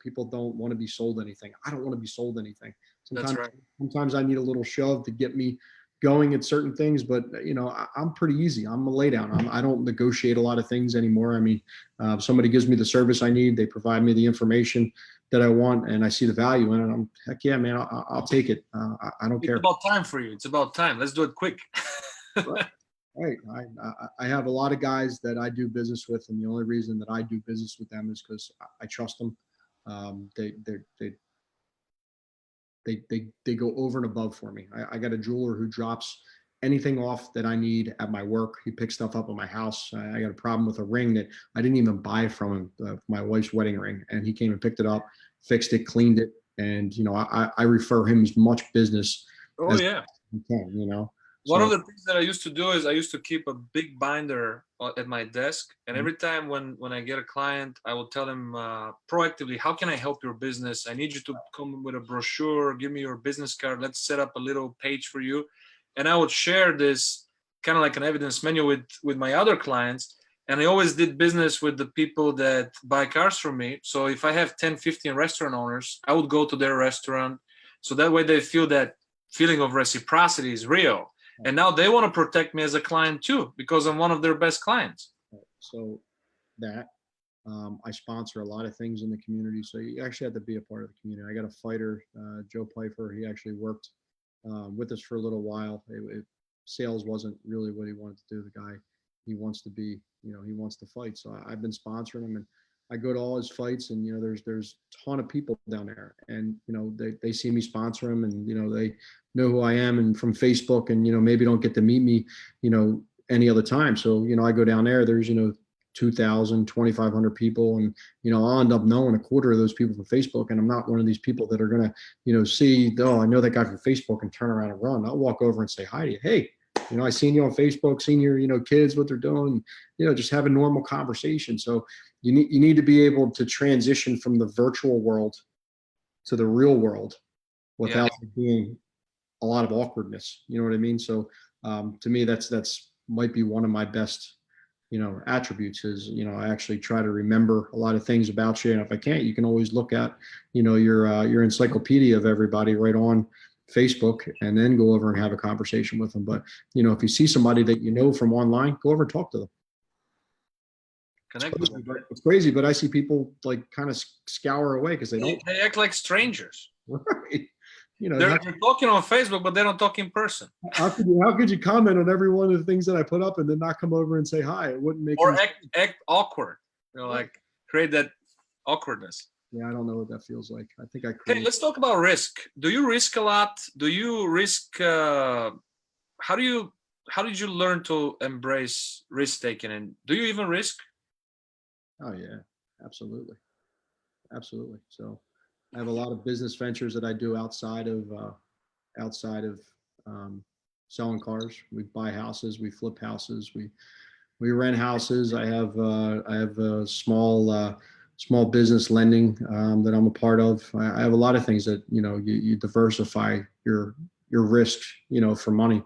People don't want to be sold anything. I don't want to be sold anything. Sometimes I need a little shove to get me going at certain things, but I'm pretty easy. I'm a lay down. I don't negotiate a lot of things anymore. I mean, somebody gives me the service I need, they provide me the information that I want, and I see the value in it. I'm heck yeah, man. I'll take it. I don't care. It's about time for you. It's about time. Let's do it quick. Right. I have a lot of guys that I do business with, and the only reason that I do business with them is because I trust them. They go over and above for me. I got a jeweler who drops anything off that I need at my work. He picks stuff up at my house. I got a problem with a ring that I didn't even buy from him, my wife's wedding ring, and he came and picked it up, fixed it, cleaned it, and I refer him as much business as I can. One of the things that I used to do is I used to keep a big binder at my desk. And every time when I get a client, I will tell them proactively, how can I help your business? I need you to come with a brochure, give me your business card. Let's set up a little page for you. And I would share this kind of like an evidence menu with my other clients. And I always did business with the people that buy cars from me. So if I have 10, 15 restaurant owners, I would go to their restaurant. So that way they feel that feeling of reciprocity is real. And now they want to protect me as a client too, because I'm one of their best clients. So that I sponsor a lot of things in the community. So you actually have to be a part of the community. I got a fighter, Joe Pfeiffer. He actually worked with us for a little while. Sales wasn't really what he wanted to do. The guy, he wants to be, he wants to fight. So I've been sponsoring him, and I go to all his fights, and there's a ton of people down there, and they see me sponsor him, and they know who I am, and from Facebook, and maybe don't get to meet me any other time. So I go down there, there's 2,000, 2,500 people, and I'll end up knowing a quarter of those people from Facebook, and I'm not one of these people that are gonna see, oh, I know that guy from Facebook, and turn around and run. I'll walk over and say hi to you. Hey, I seen you on Facebook, seen your kids, what they're doing, just have a normal conversation. So you need to be able to transition from the virtual world to the real world without being a lot of awkwardness. You know what I mean? So to me, that's might be one of my best attributes is I actually try to remember a lot of things about you, and if I can't, you can always look at your encyclopedia of everybody right on Facebook, and then go over and have a conversation with them. But if you see somebody that from online, go over and talk to them. It's crazy, but I see people like kind of scour away because they act like strangers. Right. you know, They're talking on Facebook, but they don't talk in person. how could you comment on every one of the things that I put up and then not come over and say hi? It wouldn't make Or any act awkward. You know, like create that awkwardness. Yeah, I don't know what that feels like. I think I Hey, created. let's talk about risk. Do you risk a lot? Do you risk? How did you learn to embrace risk taking? And do you even risk? Oh yeah, absolutely, absolutely. So I have a lot of business ventures that I do outside of um, selling cars. We buy houses, we flip houses, we rent houses. I have a small business lending that I'm a part of. I have a lot of things that you diversify your risk for money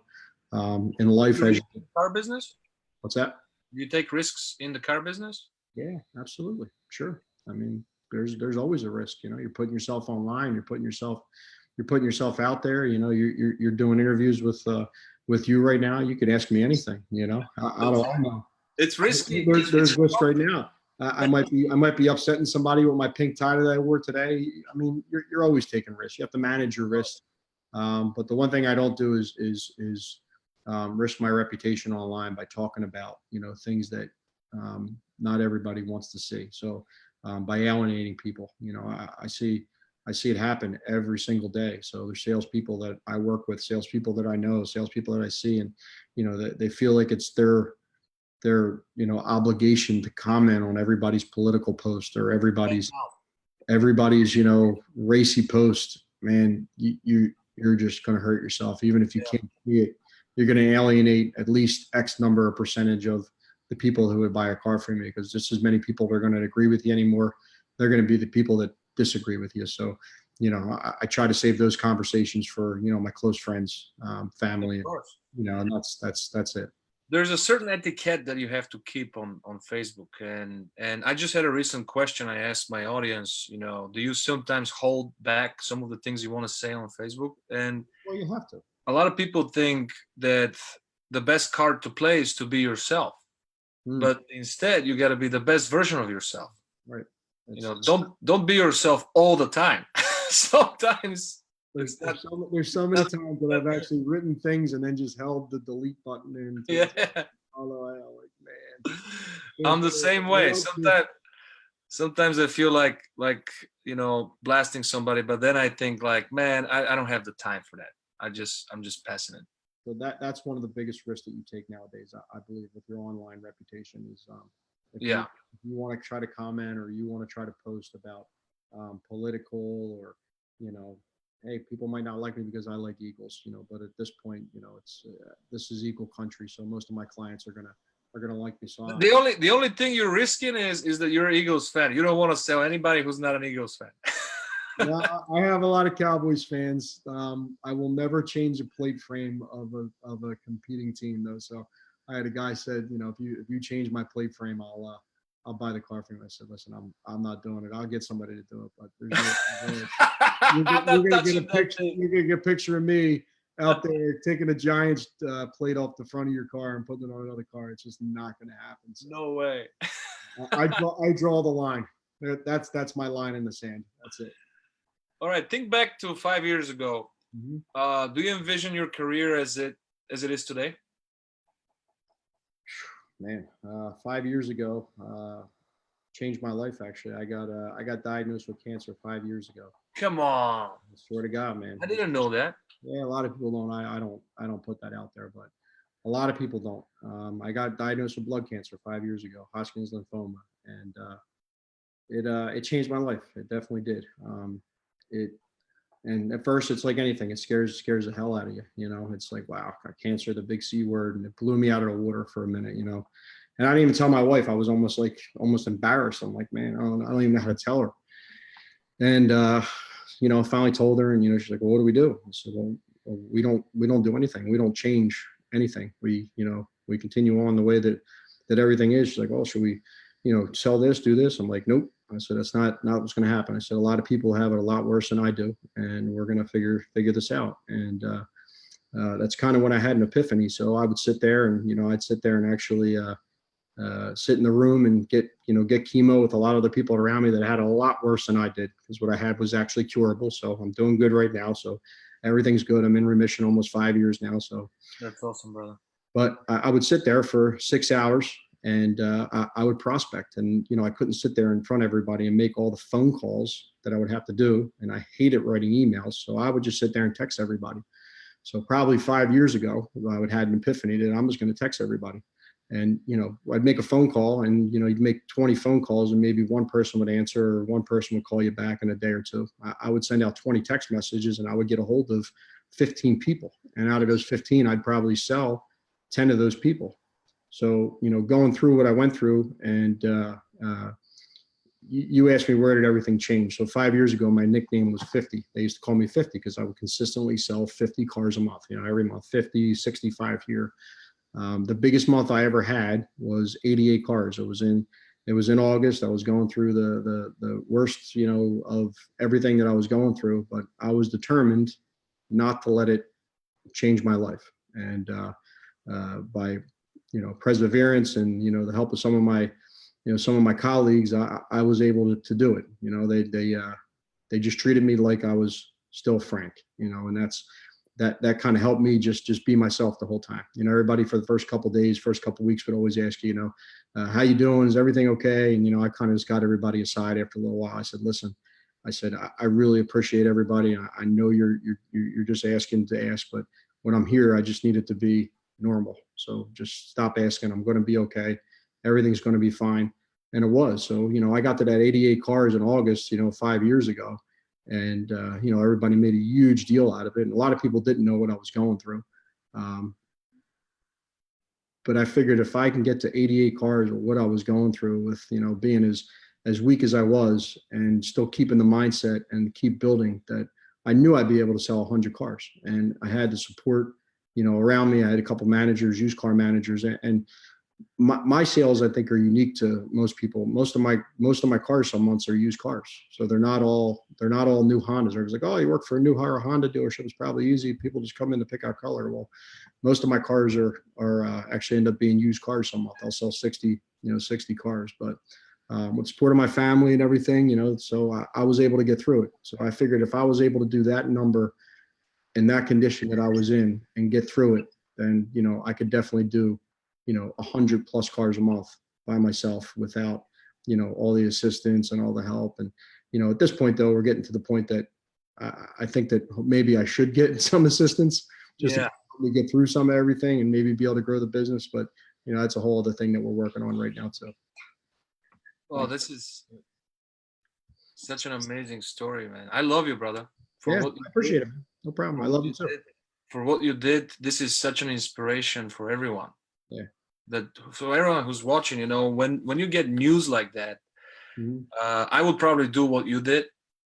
in life. As Car business? What's that? Do you take risks in the car business? Yeah, absolutely, sure. I mean, there's always a risk. You're putting yourself online. You're putting yourself out there. You're doing interviews with you right now. You could ask me anything. How do I know? It's risky. There's risk right now. I might be upsetting somebody with my pink tie that I wore today. I mean, you're always taking risks. You have to manage your risk. But the one thing I don't do is risk my reputation online by talking about things that not everybody wants to see. So by alienating people, I see it happen every single day. So there's salespeople that I work with, salespeople that I know, salespeople that I see, and they feel like it's their obligation to comment on everybody's political post or everybody's racy post. Man, you're just going to hurt yourself. Even if you can't see it, you're going to alienate at least X number of percentage of the people who would buy a car from you, because just as many people are going to agree with you anymore, they're going to be the people that disagree with you. So I try to save those conversations for my close friends, family, and that's it. There's a certain etiquette that you have to keep on Facebook, and I just had a recent question I asked my audience. Do you sometimes hold back some of the things you want to say on Facebook? And well, you have to. A lot of people think that the best card to play is to be yourself, but instead you got to be the best version of yourself. Right. Don't be yourself all the time. Sometimes there's so many times that I've actually written things and then just held the delete button and although I'm like, man, I'm the same way. Sometimes I feel like blasting somebody, but then I think like, man, I don't have the time for that. I'm just passing it. So that's one of the biggest risks that you take nowadays, I believe, with your online reputation is if you want to try to comment or you want to try to post about political or hey, people might not like me because I like Eagles, but at this point, it's this is Eagle country, so most of my clients are gonna like me. So the only thing you're risking is that you're an Eagles fan. You don't want to sell anybody who's not an Eagles fan. Well, I have a lot of Cowboys fans. I will never change a plate frame of a competing team, though. So I had a guy said, if you change my plate frame, I'll buy the car from you. I said, listen, I'm not doing it. I'll get somebody to do it, but there's you're gonna get a picture of me out there taking a Giants plate off the front of your car and putting it on another car. It's just not going to happen. So no way. I draw the line. That's my line in the sand. That's it. All right. Think back to 5 years ago. Mm-hmm. Do you envision your career as it is today? Man, 5 years ago, changed my life. Actually, I got diagnosed with cancer 5 years ago. Come on. I swear to God, man. I didn't know that. Yeah, a lot of people don't. I don't put that out there, but a lot of people don't. I got diagnosed with blood cancer 5 years ago, Hodgkin's lymphoma, and it changed my life. It definitely did. And at first it's like anything, it scares the hell out of you. It's like, wow, cancer, the big C word, and it blew me out of the water for a minute. And I didn't even tell my wife. I was almost embarrassed. I'm like, man, I don't even know how to tell her. And I finally told her, and she's like, well, what do we do? I said, well, we don't do anything. We don't change anything. We continue on the way that everything is. She's like, oh, should we, sell this, do this? I'm like, nope. I said, that's not what's going to happen. I said, a lot of people have it a lot worse than I do, and we're going to figure this out. And that's kind of when I had an epiphany. So I would sit there and, I'd sit there and actually sit in the room and get chemo with a lot of other people around me that had a lot worse than I did, because what I had was actually curable. So I'm doing good right now. So everything's good. I'm in remission almost 5 years now. So That's awesome, brother. but I would sit there for 6 hours and I would prospect. And, I couldn't sit there in front of everybody and make all the phone calls that I would have to do. And I hated writing emails. So I would just sit there and text everybody. So probably 5 years ago, I would had an epiphany that I'm just going to text everybody. And, I'd make a phone call and, you'd make 20 phone calls and maybe one person would answer or one person would call you back in a day or two. I would send out 20 text messages and I would get a hold of 15 people. And out of those 15, I'd probably sell 10 of those people. So, going through what I went through, and you asked me where did everything change. So 5 years ago, my nickname was 50. They used to call me 50 because I would consistently sell 50 cars a month, every month, 50, 65 here. The biggest month I ever had was 88 cars. It was in August. I was going through the worst, of everything that I was going through, but I was determined not to let it change my life. And by perseverance and the help of some of my colleagues, I was able to do it. They just treated me like I was still Frank, and that kind of helped me just be myself the whole time. Everybody for the first couple of days, first couple of weeks would always ask you, how you doing? Is everything okay? And I kind of just got everybody aside after a little while. I said, listen, I really appreciate everybody. I know you're just asking to ask, but when I'm here, I just need it to be normal. So just stop asking. I'm going to be okay. Everything's going to be fine. And it was. So, I got to that 88 cars in August, 5 years ago. And, everybody made a huge deal out of it. And a lot of people didn't know what I was going through. But I figured if I can get to 88 cars or what I was going through with, being as weak as I was and still keeping the mindset and keep building, that I knew I'd be able to sell 100 cars. And I had the support, around me. I had a couple managers, used car managers, and my sales, I think, are unique to most people. Most of my cars some months are used cars. So they're not all new Hondas. Everyone's like, oh, you work for a new Honda dealership. It's probably easy. People just come in to pick out color. Well, most of my cars are actually end up being used cars some month. I'll sell 60 cars, but with support of my family and everything, so I was able to get through it. So I figured if I was able to do that number in that condition that I was in and get through it, then, I could definitely do, 100 plus cars a month by myself without, all the assistance and all the help. And, at this point though, we're getting to the point that I think that maybe I should get some assistance just to help me get through some of everything and maybe be able to grow the business. But, that's a whole other thing that we're working on right now too. Well, this is such an amazing story, man. I love you, brother. I appreciate it, man. No problem. I love you too. For what you did, this is such an inspiration for everyone. Yeah. That for everyone who's watching, when you get news like that, Mhm. I would probably do what you did.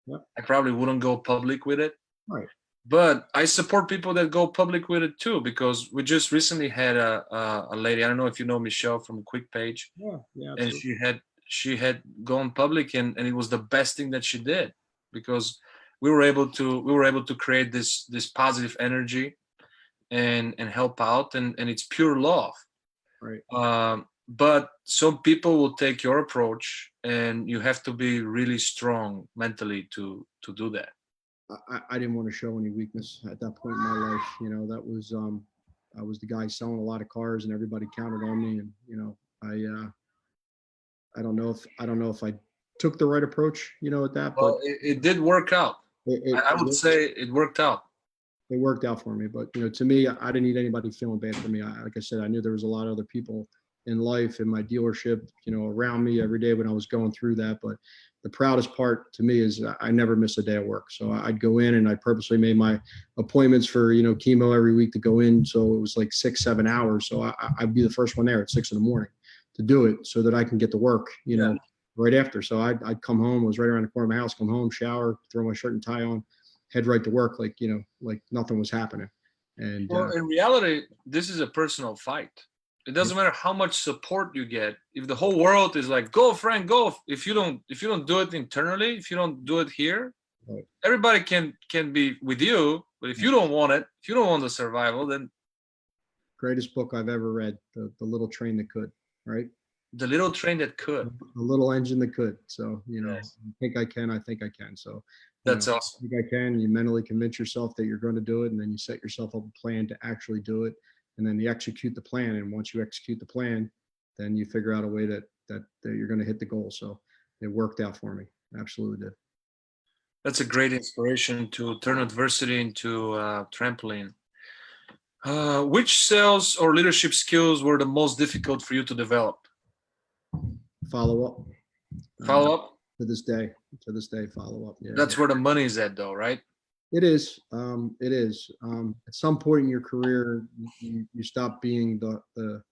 Yep. I probably wouldn't go public with it. Right. But I support people that go public with it too, because we just recently had a lady. I don't know if you know Michelle from Quick Page. Yeah. And Absolutely. she had gone public, and it was the best thing that she did, because we were able to create this positive energy and help out, and it's pure love. Right. But some people will take your approach, and you have to be really strong mentally to do that. I didn't want to show any weakness at that point in my life. That was I was the guy selling a lot of cars, and everybody counted on me. And I don't know if I took the right approach, at that, but Well, it did work out. I would say it worked out. It worked out for me. But to me, I didn't need anybody feeling bad for me. Like I said, I knew there was a lot of other people in life, in my dealership, around me every day when I was going through that. But the proudest part to me is I never miss a day of work. So I'd go in and I purposely made my appointments for, chemo every week to go in. So it was like 6-7 hours. So I'd be the first one there at 6 in the morning to do it so that I can get to work, right after. So I'd come home, was right around the corner of my house, come home, shower, throw my shirt and tie on, head right to work, like nothing was happening. And well, in reality, this is a personal fight. It doesn't matter how much support you get. If the whole world is like, go Frank, go, if you don't do it internally, if you don't do it here, right. Everybody can be with you, but if you don't want it, if you don't want the survival, then greatest book I've ever read, the Little Train That Could, right? The little train that could. A little engine that could. So, Yes. I think I can. I think I can. So, That's I awesome. think I can. You mentally convince yourself that you're going to do it, and then you set yourself up a plan to actually do it, and then you execute the plan. And once you execute the plan, then you figure out a way that you're going to hit the goal. So, it worked out for me. Absolutely did. That's a great inspiration to turn adversity into trampoline. Which sales or leadership skills were the most difficult for you to develop? Follow up. Follow up. To this day. Follow up. Yeah. That's where the money is at, though, right? It is. It is. At some point in your career, you stop being the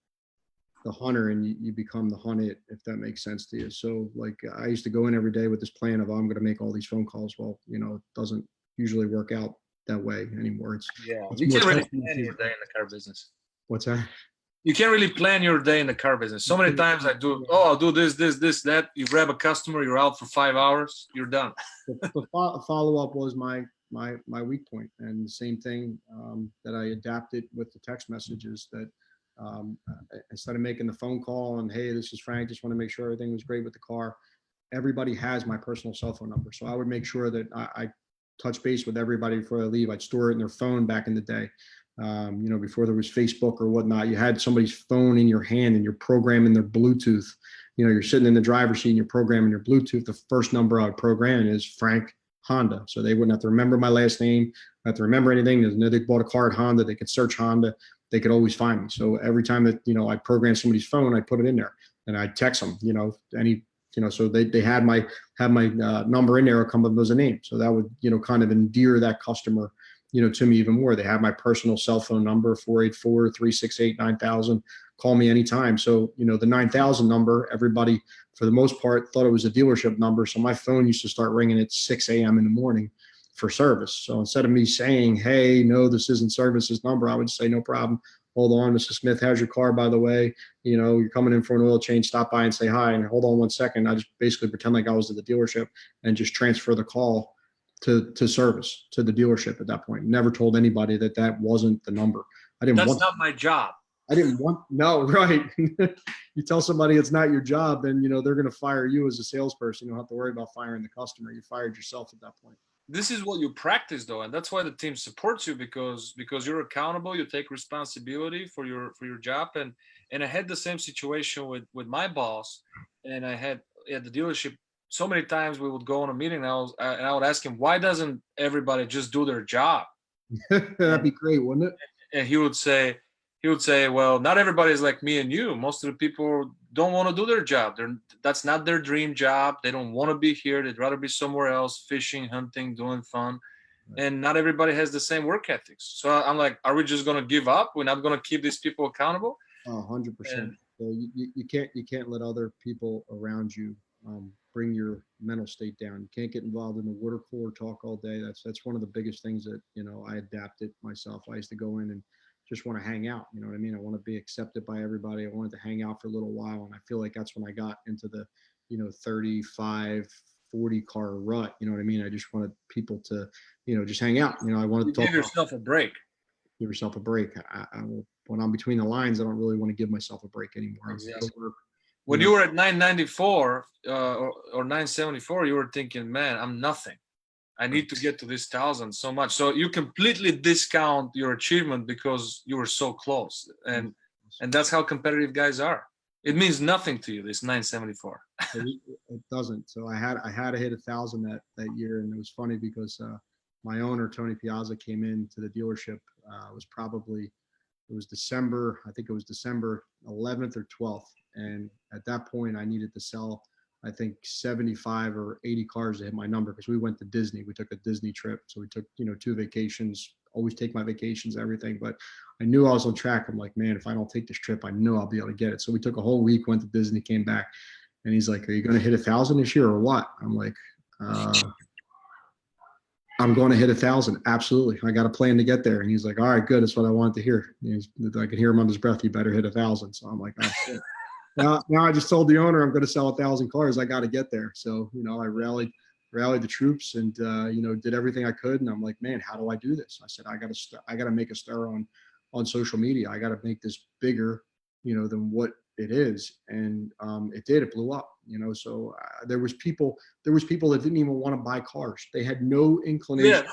hunter and you become the hunted, if that makes sense to you. So like I used to go in every day with this plan of, oh, I'm going to make all these phone calls. Well, it doesn't usually work out that way anymore. It's You more can't really testament plan to- your day in the car business. What's that? You can't really plan your day in the car business. So many times I'll do this, that. You grab a customer, you're out for 5 hours, you're done. The follow up was my weak point, and the same thing that I adapted with the text messages that instead of making the phone call and, hey, this is Frank, just want to make sure everything was great with the car. Everybody has my personal cell phone number, so I would make sure that I touch base with everybody before I leave. I'd store it in their phone back in the day. Before there was Facebook or whatnot, you had somebody's phone in your hand and you're programming their Bluetooth. You're sitting in the driver's seat and you're programming your Bluetooth. The first number I would program is Frank Honda. So they wouldn't have to remember my last name, have to remember anything. They bought a car at Honda, they could search Honda, they could always find me. So every time that, I program somebody's phone, I put it in there and I text them, so they had my number in there, come up as a name. So that would, kind of endear that customer, to me even more. They have my personal cell phone number, 484-368-9000. Call me anytime. So, the 9000 number, everybody for the most part thought it was a dealership number. So my phone used to start ringing at 6 a.m. in the morning for service. So instead of me saying, hey, no, this isn't service's number, I would say, no problem. Hold on, Mr. Smith, how's your car, by the way? You're coming in for an oil change, stop by and say hi. And hold on 1 second. I just basically pretend like I was at the dealership and just transfer the call to service, to the dealership at that point. Never told anybody that wasn't the number. That's not my job. No, right. You tell somebody it's not your job, then, they're going to fire you as a salesperson. You don't have to worry about firing the customer. You fired yourself at that point. This is what you practice, though, and that's why the team supports you, because you're accountable. You take responsibility for your job, and I had the same situation with my boss, and I had at the dealership. So many times we would go on a meeting, and I would ask him, why doesn't everybody just do their job? That'd be great, wouldn't it? And he would say, well, not everybody is like me and you. Most of the people don't want to do their job. That's not their dream job. They don't want to be here. They'd rather be somewhere else, fishing, hunting, doing fun. And not everybody has the same work ethics. So I'm like, are we just going to give up? We're not going to keep these people accountable? 100%. So you can't let other people around you bring your mental state down. You can't get involved in the water cooler talk all day. That's one of the biggest things that, I adapted myself. I used to go in and just want to hang out. You know what I mean? I want to be accepted by everybody. I wanted to hang out for a little while. And I feel like that's when I got into the, 35, 40 car rut. You know what I mean? I just wanted people to, just hang out. I wanted to talk. Give yourself a break. Give yourself a break. When I'm between the lines, I don't really want to give myself a break anymore. Exactly. When you were at 994 or 974, you were thinking, man, I'm nothing. I need to get to this 1,000 so much. So you completely discount your achievement because you were so close. And that's how competitive guys are. It means nothing to you, this 974. It doesn't. So I had to hit 1,000 that year. And it was funny because my owner, Tony Piazza, came into the dealership. It was December, I think it was December 11th or 12th. And at that point, I needed to sell, I think 75 or 80 cars to hit my number, because we went to Disney. We took a Disney trip. So we took, 2 vacations, always take my vacations, everything. But I knew I was on track. I'm like, man, if I don't take this trip, I know I'll be able to get it. So we took a whole week, went to Disney, came back. And he's like, are you going to hit 1,000 this year or what? I'm like, I'm going to hit 1,000. Absolutely. I got a plan to get there. And he's like, all right, good. That's what I wanted to hear. I could hear him under his breath. You better hit 1,000. So I'm like, oh, shit. Now I just told the owner I'm going to sell 1,000 cars. I got to get there. So, I rallied the troops and, did everything I could. And I'm like, man, how do I do this? I said, I got to make a stir on social media. I got to make this bigger, than what it is, and it blew up, so there was people that didn't even want to buy cars. They had no inclination Yeah.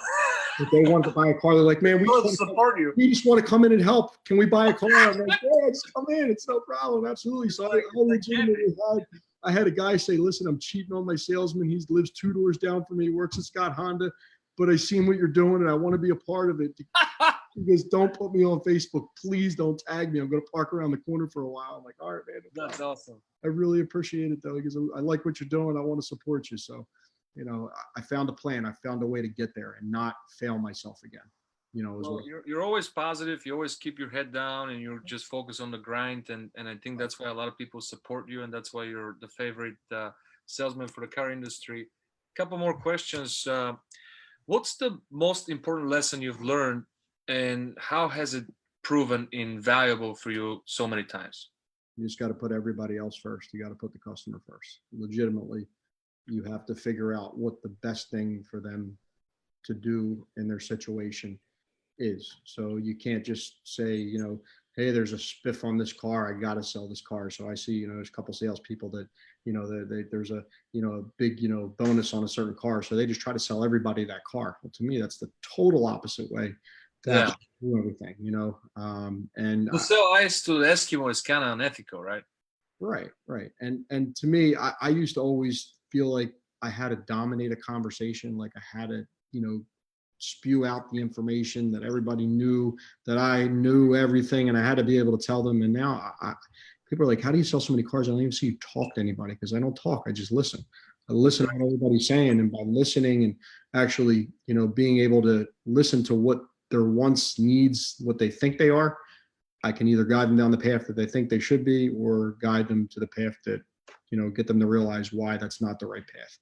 that they wanted to buy a car. They're like, man, We'll support you. we just want to come in and help. Can we buy a car? I'm like, yeah, just come in. It's no problem. Absolutely. So I legitimately had a guy say, listen, I'm cheating on my salesman. He lives 2 doors down from me. He works at Scott Honda, but I seen what you're doing and I want to be a part of it. He goes, don't put me on Facebook. Please don't tag me. I'm going to park around the corner for a while. I'm like, all right, man. That's awesome. I really appreciate it though, because I like what you're doing. I want to support you. So, I found a plan. I found a way to get there and not fail myself again. Well, you're always positive. You always keep your head down and you're just focused on the grind. And I think that's why a lot of people support you. And that's why you're the favorite salesman for the car industry. A couple more questions. What's the most important lesson you've learned and how has it proven invaluable for you so many times? You just got to put everybody else first. You got to put the customer first. Legitimately, you have to figure out what the best thing for them to do in their situation is. So you can't just say, hey, there's a spiff on this car. I got to sell this car. So I see, there's a couple salespeople that, there's a, a big, bonus on a certain car. So they just try to sell everybody that car. Well, to me, that's the total opposite way to do everything, and to sell ice to the Eskimo is kind of unethical, right? Right. And to me, I used to always feel like I had to dominate a conversation, like I had to, spew out the information that everybody knew, that I knew everything, and I had to be able to tell them. And now people are like, how do you sell so many cars? I don't even see you talk to anybody, because I don't talk. I just listen. I listen to what everybody's saying, and by listening and actually, being able to listen to what their wants, needs, what they think they are, I can either guide them down the path that they think they should be, or guide them to the path that, get them to realize why that's not the right path,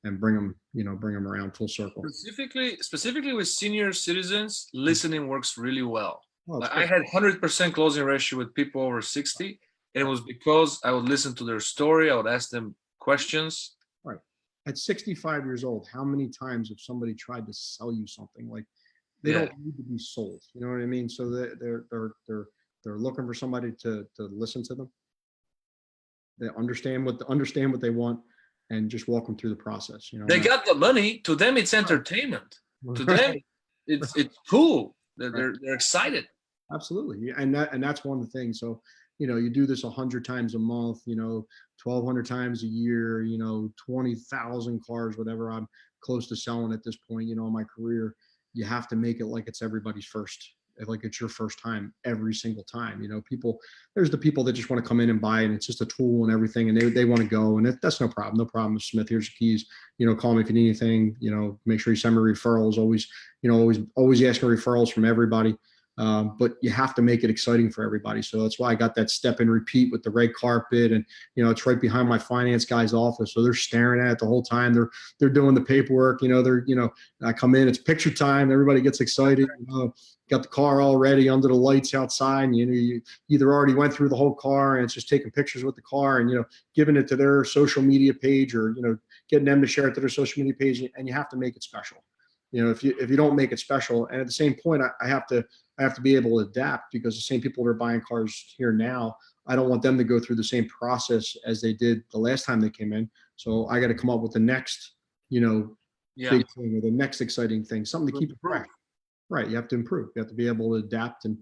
and bring them around full circle. Specifically with senior citizens, listening works really well. Like I had 100% closing ratio with people over 60, and it was because I would listen to their story. I would ask them questions. Right. At 65 years old, how many times have somebody tried to sell you something? Like, they don't need to be sold. You know what I mean? So they're looking for somebody to listen to them. They understand what they want, and just walk them through the process. They got the money. To them, it's entertainment. To them, it's cool. They're excited. Absolutely, and that's one of the things. So you do this 100 times a month. 1,200 times a year. 20,000 cars, whatever I'm close to selling at this point. In my career, you have to make it like it's everybody's first. Like it's your first time every single time. There's the people that just want to come in and buy, and it's just a tool and everything, and they want to go, and that's no problem. Smith, here's your keys. Call me if you need anything. Make sure you send me referrals. Always asking referrals from everybody. But you have to make it exciting for everybody. So that's why I got that step and repeat with the red carpet, and it's right behind my finance guy's office. So they're staring at it the whole time. They're doing the paperwork. I come in, it's picture time. Everybody gets excited. Got the car all ready under the lights outside, and you either already went through the whole car and it's just taking pictures with the car and giving it to their social media page, or getting them to share it to their social media page, and you have to make it special. If you don't make it special, and at the same point, I have to be able to adapt, because the same people that are buying cars here now, I don't want them to go through the same process as they did the last time they came in. So I got to come up with the next, big thing, or the next exciting thing, something to keep it fresh. Right. You have to improve. You have to be able to adapt and,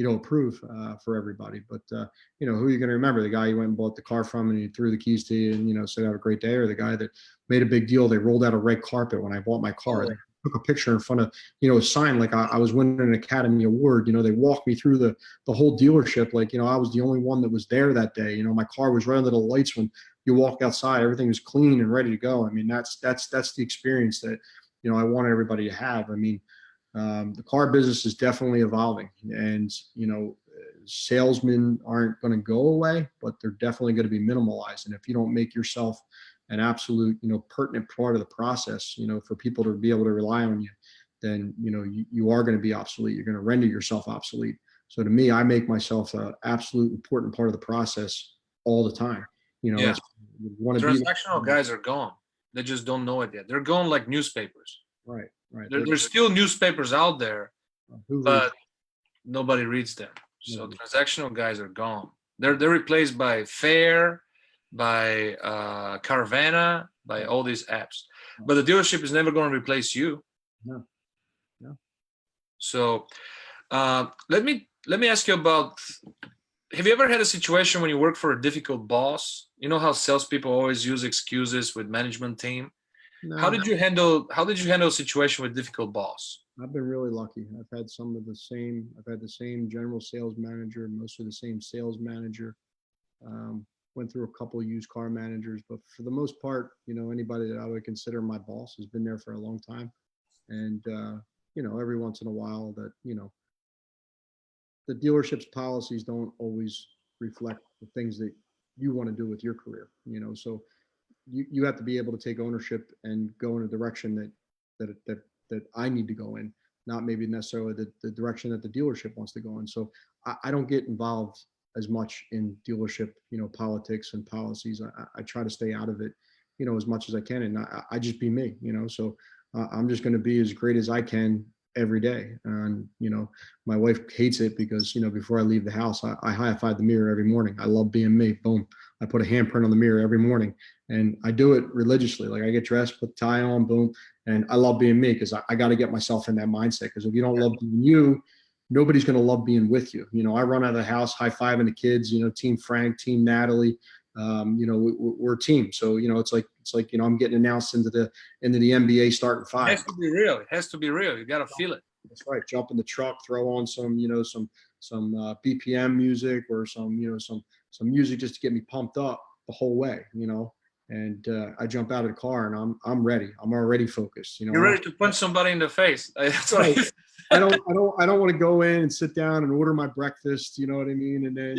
approve for everybody. But, who are you going to remember? The guy you went and bought the car from, and he threw the keys to you and, said, have a great day? Or the guy that made a big deal? They rolled out a red carpet when I bought my car. They took a picture in front of, a sign like I was winning an Academy Award. They walked me through the whole dealership. Like, I was the only one that was there that day. My car was right under the lights when you walk outside. Everything was clean and ready to go. I mean, that's the experience that, I want everybody to have. I mean, the car business is definitely evolving, and salesmen aren't going to go away, but they're definitely going to be minimalized. And if you don't make yourself an absolute, pertinent part of the process, for people to be able to rely on you, then you are going to be obsolete. You're going to render yourself obsolete. So to me, I make myself an absolute important part of the process all the time. Transactional guys are gone. They just don't know it yet. They're gone like newspapers. Right. There's still newspapers out there, but nobody reads them. So transactional guys are gone. They're replaced by Fair, by Carvana, by all these apps. But the dealership is never going to replace you. No. No. So let me ask you about. Have you ever had a situation when you work for a difficult boss? You know how salespeople always use excuses with management team. No. How did you handle a situation with difficult boss? I've been really lucky. I've had the same general sales manager, mostly the same sales manager. Went through a couple of used car managers, but for the most part, anybody that I would consider my boss has been there for a long time. And, every once in a while that, the dealership's policies don't always reflect the things that you want to do with your career, so you have to be able to take ownership and go in a direction that I need to go in, not maybe necessarily the direction that the dealership wants to go in. So I don't get involved as much in dealership, politics and policies. I try to stay out of it, as much as I can, and I just be me, so I'm just going to be as great as I can every day. And, my wife hates it because, before I leave the house, I high-five the mirror every morning. I love being me. Boom. I put a handprint on the mirror every morning, and I do it religiously. Like, I get dressed, put the tie on, boom. And I love being me because I got to get myself in that mindset. Because if you don't love being you, nobody's going to love being with you. I run out of the house, high-fiving the kids, Team Frank, Team Natalie, we're a team. So, it's like, I'm getting announced into the NBA starting five. It has to be real. It has to be real. You got to feel it. That's right. Jump in the truck, throw on some BPM music or some music just to get me pumped up the whole way, and I jump out of the car and I'm ready. I'm already focused. You're ready to punch somebody in the face. That's what right. I don't want to go in and sit down and order my breakfast. You know what I mean? And then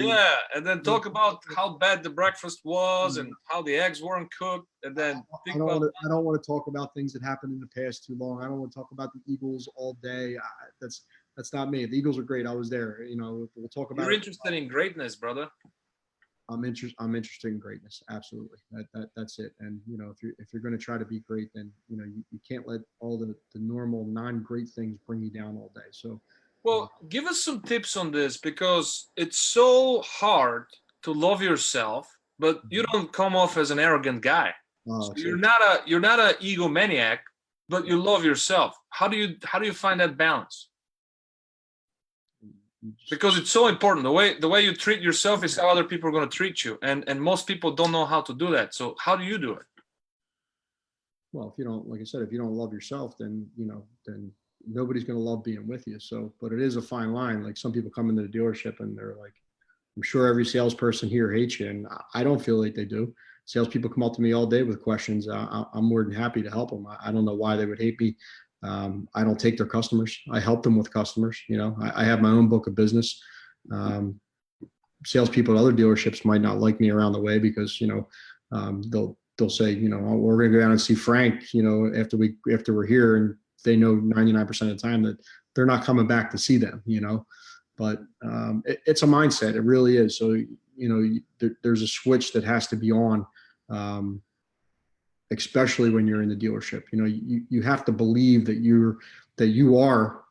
and then talk about how bad the breakfast was and how the eggs weren't cooked, and then I don't want to talk about things that happened in the past too long. I don't want to talk about the Eagles all day. That's not me. The Eagles are great. I was there. We'll talk about. You're interested in greatness, brother. I'm interested in greatness. Absolutely. That's it. And, if you're going to try to be great, then, you can't let all the normal non-great things bring you down all day. So, well, give us some tips on this, because it's so hard to love yourself, but you don't come off as an arrogant guy. So you're not a egomaniac, but you love yourself. How do you find that balance? Because it's so important. The way you treat yourself is how other people are going to treat you, and most people don't know how to do that. So how do you do it? Well, if you don't, like I said, if you don't love yourself, then then nobody's going to love being with you. So, but it is a fine line. Like, some people come into the dealership and they're like, I'm sure every salesperson here hates you, and I don't feel like they do. Salespeople come up to me all day with questions. I'm more than happy to help them. I don't know why they would hate me. I don't take their customers. I help them with customers. I have my own book of business. Salespeople at other dealerships might not like me around the way because, they'll say, we're going to go down and see Frank, after we're here, and they know 99% of the time that they're not coming back to see them, but it's a mindset. It really is. So, there's a switch that has to be on, especially when you're in the dealership. You have to believe that you are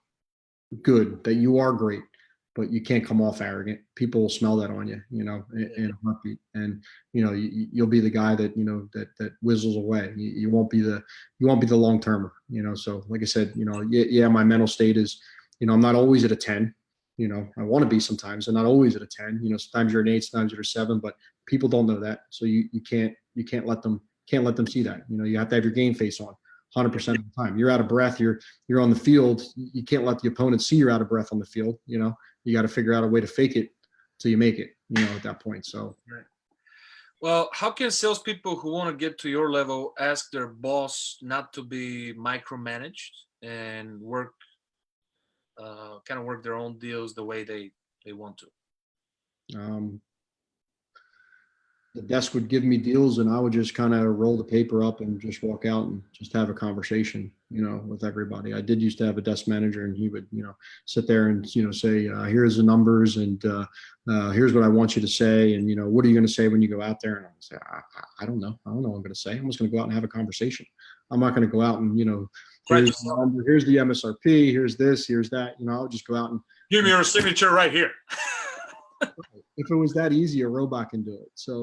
good, that you are great, but you can't come off arrogant. People will smell that on you, in a heartbeat. And, you'll be the guy that, that whizzles away. You won't be the long-termer, so like I said, my mental state is, I'm not always at a 10. I want to be sometimes. I'm not always at a 10. Sometimes you're an 8, sometimes you're a 7, but people don't know that. So you can't let them see that. You have to have your game face on 100% of the time. You're out of breath. You're on the field. You can't let the opponent see you're out of breath on the field. You got to figure out a way to fake it till you make it, at that point. So. Right. Well, how can salespeople who want to get to your level ask their boss not to be micromanaged and work their own deals the way they want to? The desk would give me deals, and I would just kind of roll the paper up and just walk out and just have a conversation, with everybody. I did used to have a desk manager, and he would, sit there and, say, here's the numbers, and here's what I want you to say. And, what are you going to say when you go out there? And I would say, I don't know. I don't know what I'm going to say. I'm just going to go out and have a conversation. I'm not going to go out and, here's the number, here's the MSRP, here's this, here's that. I'll just go out and give me your signature right here. if it was that easy, a robot can do it. So,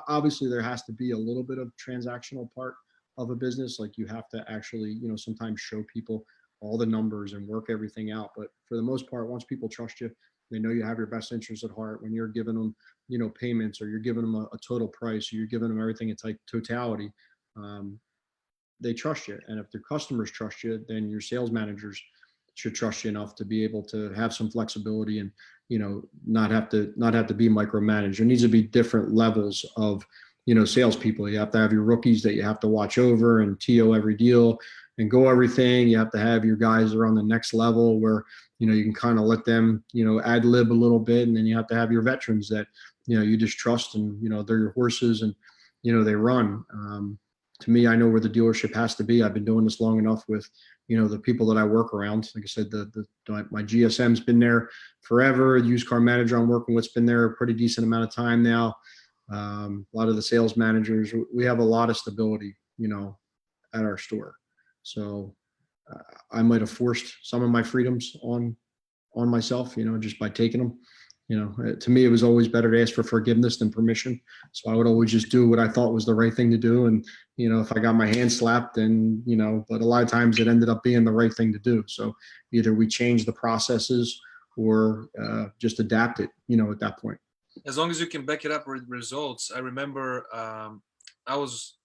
obviously there has to be a little bit of transactional part of a business. Like you have to actually, sometimes show people all the numbers and work everything out. But for the most part, once people trust you, they know you have your best interest at heart. When you're giving them, payments, or you're giving them a total price, or you're giving them everything in totality, they trust you. And if their customers trust you, then your sales managers should trust you enough to be able to have some flexibility and, not have to be micromanaged. There needs to be different levels of, salespeople. You have to have your rookies that you have to watch over and TO every deal and go everything. You have to have your guys that are on the next level where, you can kind of let them, ad lib a little bit. And then you have to have your veterans that, you just trust, and, they're your horses, and, they run. To me, I know where the dealership has to be. I've been doing this long enough with, the people that I work around. Like I said, my GSM's been there forever. Used car manager I'm working with's been there a pretty decent amount of time now. A lot of the sales managers, we have a lot of stability, at our store. So I might have forced some of my freedoms on myself, just by taking them. To me, it was always better to ask for forgiveness than permission. So I would always just do what I thought was the right thing to do. And, if I got my hand slapped, then, but a lot of times it ended up being the right thing to do. So either we change the processes or just adapt it, at that point. As long as you can back it up with results. I remember I was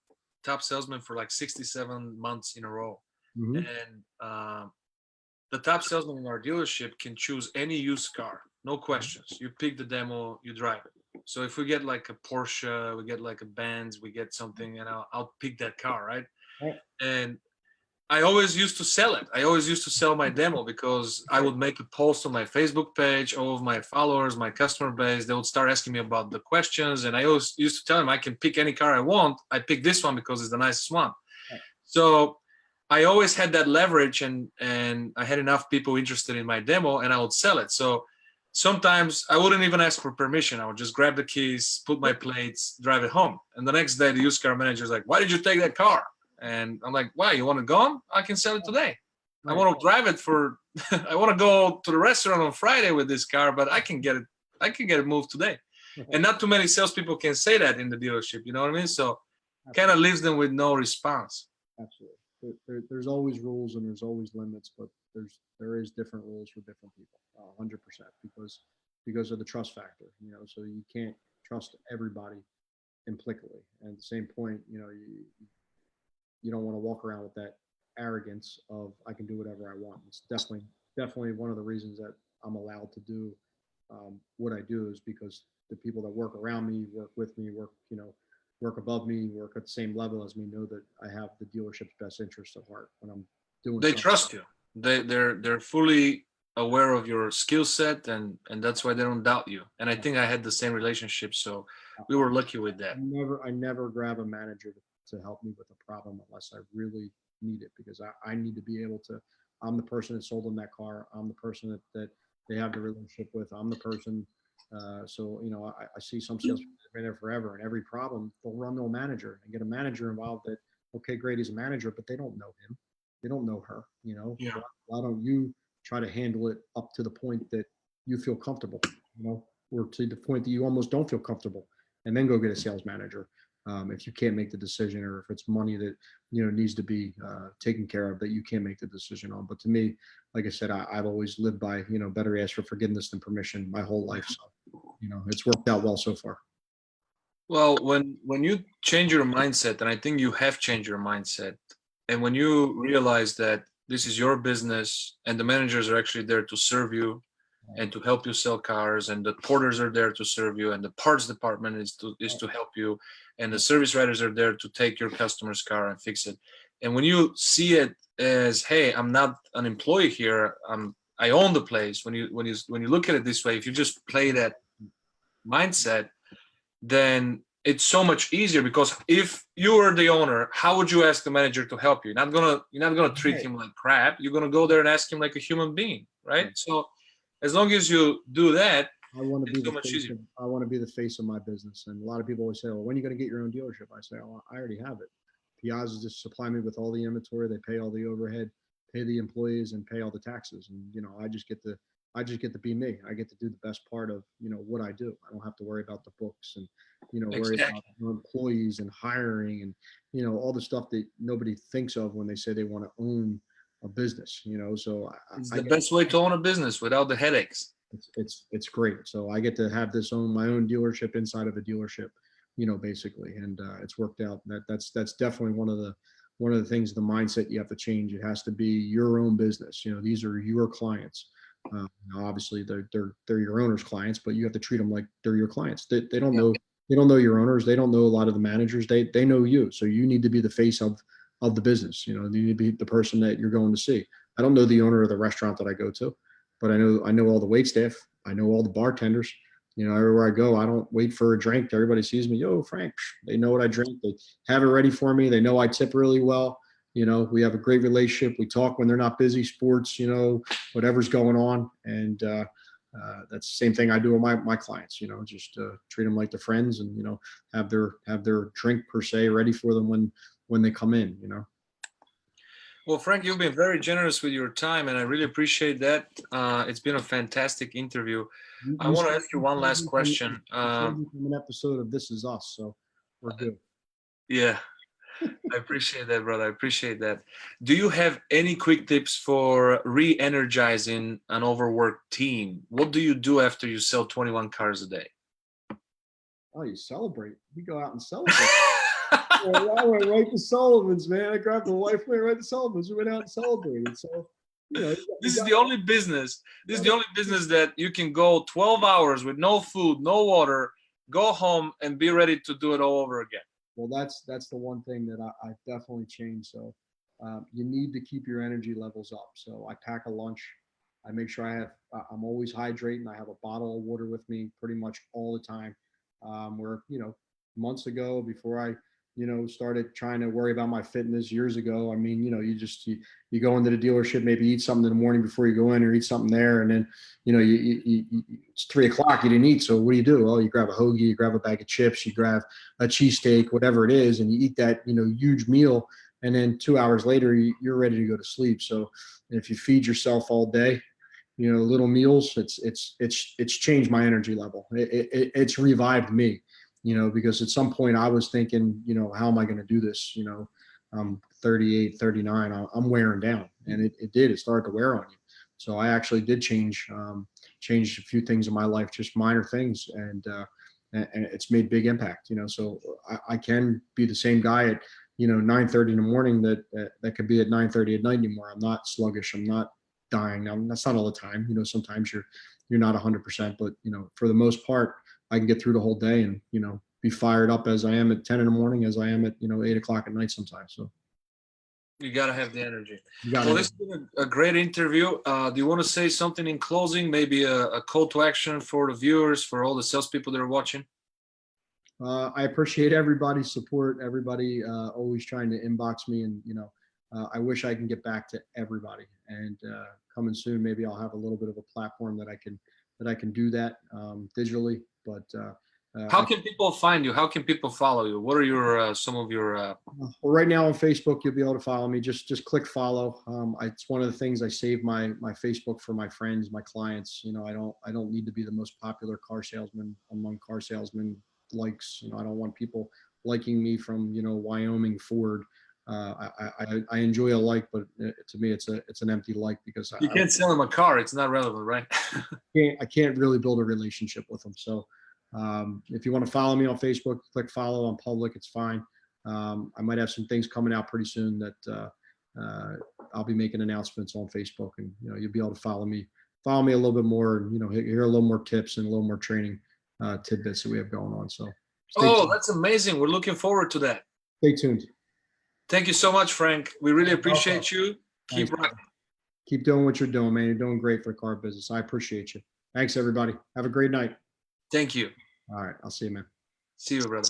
top salesman for like 67 months in a row. Mhm. And the top salesman in our dealership can choose any used car, no questions. You pick the demo, you drive it. So if we get like a Porsche, we get like a Benz, we get something, and I'll pick that car, right? Right. And I always used to sell it. I always used to sell my demo because I would make a post on my Facebook page. All of my followers, my customer base, they would start asking me about the questions. And I always used to tell them I can pick any car I want. I pick this one because it's the nicest one. Right. So I always had that leverage, and I had enough people interested in my demo, and I would sell it. So sometimes I wouldn't even ask for permission. I would just grab the keys, put my plates, drive it home. And the next day, the used car manager is like, "Why did you take that car?" And I'm like, "Why? You want it gone? I can sell it today. I want to drive it for. I want to go to the restaurant on Friday with this car, but I can get it. I can get it moved today." And not too many salespeople can say that in the dealership. You know what I mean? So kind of leaves them with no response. Absolutely. There's always rules and there's always limits, but there is different rules for different people, 100%, because of the trust factor. So you can't trust everybody implicitly. And at the same point, you don't want to walk around with that arrogance of I can do whatever I want. It's definitely one of the reasons that I'm allowed to do what I do, is because the people that work around me, work with me, work above me, work at the same level as me, know that I have the dealership's best interest at heart when I'm doing. They trust you. They're fully aware of your skill set, and that's why they don't doubt you. And I think I had the same relationship, so we were lucky with that. I never grab a manager to help me with a problem unless I really need it, because I need to be able to. I'm the person that sold them that car. I'm the person that they have the relationship with. I'm the person. So I see some salespeople that have been there forever, and every problem they'll run to a manager and get a manager involved. That okay, great, he's a manager, but they don't know him. They don't know her. Yeah. Why don't you try to handle it up to the point that you feel comfortable, or to the point that you almost don't feel comfortable, and then go get a sales manager. If you can't make the decision, or if it's money that needs to be taken care of that you can't make the decision on. But to me, like I said, I've always lived by better ask for forgiveness than permission my whole life. So it's worked out well so far. Well, when you change your mindset, and I think you have changed your mindset, and when you realize that this is your business and the managers are actually there to serve you and to help you sell cars, and the porters are there to serve you, and the parts department is to help you, and the service writers are there to take your customer's car and fix it. And when you see it as, hey, I'm not an employee here, I own the place. When you look at it this way, if you just play that mindset, then it's so much easier, because if you were the owner, how would you ask the manager to help you? You're not gonna treat him like crap. You're gonna go there and ask him like a human being, right? So as long as you do that, I want to be so much easier. I want to be the face of my business. And a lot of people always say, well, when are you going to get your own dealership? I say, well, I already have it. Piazza just supply me with all the inventory. They pay all the overhead. pay the employees and pay all the taxes. And, I just get to be me. I get to do the best part of, what I do. I don't have to worry about the books and, worry about employees and hiring and, all the stuff that nobody thinks of when they say they want to own a business, so It's the best way to own a business without the headaches. it's great. So I get to have my own dealership inside of a dealership, basically, and it's worked out. That's definitely one of the things, the mindset you have to change. It has to be your own business. These are your clients. Obviously, they're your owner's clients, but you have to treat them like they're your clients. They don't know your owners. They don't know a lot of the managers. They know you. So you need to be the face of the business. You need to be the person that you're going to see. I don't know the owner of the restaurant that I go to, but I know all the wait staff. I know all the bartenders. Everywhere I go, I don't wait for a drink. Everybody sees me. Yo, Frank. They know what I drink. They have it ready for me. They know I tip really well. We have a great relationship. We talk when they're not busy, sports, whatever's going on. And that's the same thing I do with my clients, just treat them like they're friends and, have their drink per se ready for them when they come in. Well, Frank, you've been very generous with your time, and I really appreciate that. It's been a fantastic interview. I want to ask you one last question. From an episode of This Is Us, so we're good. Yeah, I appreciate that, brother. I appreciate that. Do you have any quick tips for re-energizing an overworked team? What do you do after you sell 21 cars a day? Oh, you celebrate. You go out and celebrate. Well, I went right to Sullivan's, man. I grabbed the wife, went right to Sullivan's. We went out and celebrated. So, this is the only business. This is the only business that you can go 12 hours with no food, no water, go home and be ready to do it all over again. Well, that's the one thing that I've definitely changed. So, you need to keep your energy levels up. So I pack a lunch. I make sure I'm always hydrating. I have a bottle of water with me pretty much all the time. Where, months ago, before I started trying to worry about my fitness years ago. I mean, you go into the dealership, maybe eat something in the morning before you go in, or eat something there, and then it's 3:00, you didn't eat. So what do? Oh, you grab a hoagie, you grab a bag of chips, you grab a cheesesteak, whatever it is, and you eat that huge meal, and then 2 hours later you're ready to go to sleep. So if you feed yourself all day, little meals, it's changed my energy level. It's revived me. Because at some point I was thinking, how am I going to do this? I'm 38, 39, I'm wearing down, and it started to wear on you. So I actually did change a few things in my life, just minor things. And it's made big impact, so I can be the same guy at, 9:30 in the morning that could be at 9:30 at night anymore. I'm not sluggish. I'm not dying. That's not all the time. Sometimes you're not 100%, but for the most part, I can get through the whole day and, be fired up as I am at 10 in the morning, as I am at, 8:00 at night sometimes. So you got to have the energy. Well, this has been a great interview. Do you want to say something in closing? Maybe a call to action for the viewers, for all the salespeople that are watching? I appreciate everybody's support. Everybody always trying to inbox me, and, I wish I can get back to everybody. And coming soon, maybe I'll have a little bit of a platform that I can do that digitally. But how can people find you? How can people follow you? What are your some of your? Well, right now on Facebook, you'll be able to follow me. Just click follow. It's one of the things I save my Facebook for my friends, my clients. I don't need to be the most popular car salesman among car salesmen likes. I don't want people liking me from Wyoming Ford. I enjoy a like, but to me, it's an empty like, because you can't sell them a car. It's not relevant, right? I can't really build a relationship with them. So if you want to follow me on Facebook, click follow on public. It's fine. I might have some things coming out pretty soon that I'll be making announcements on Facebook, and you'll be able to follow me a little bit more, and hear a little more tips and a little more training tidbits that we have going on. So that's amazing. We're looking forward to that. Stay tuned. Thank you so much, Frank. We really appreciate you. Keep rocking. Keep doing what you're doing, man. You're doing great for the car business. I appreciate you. Thanks, everybody. Have a great night. Thank you. All right. I'll see you, man. See you, brother.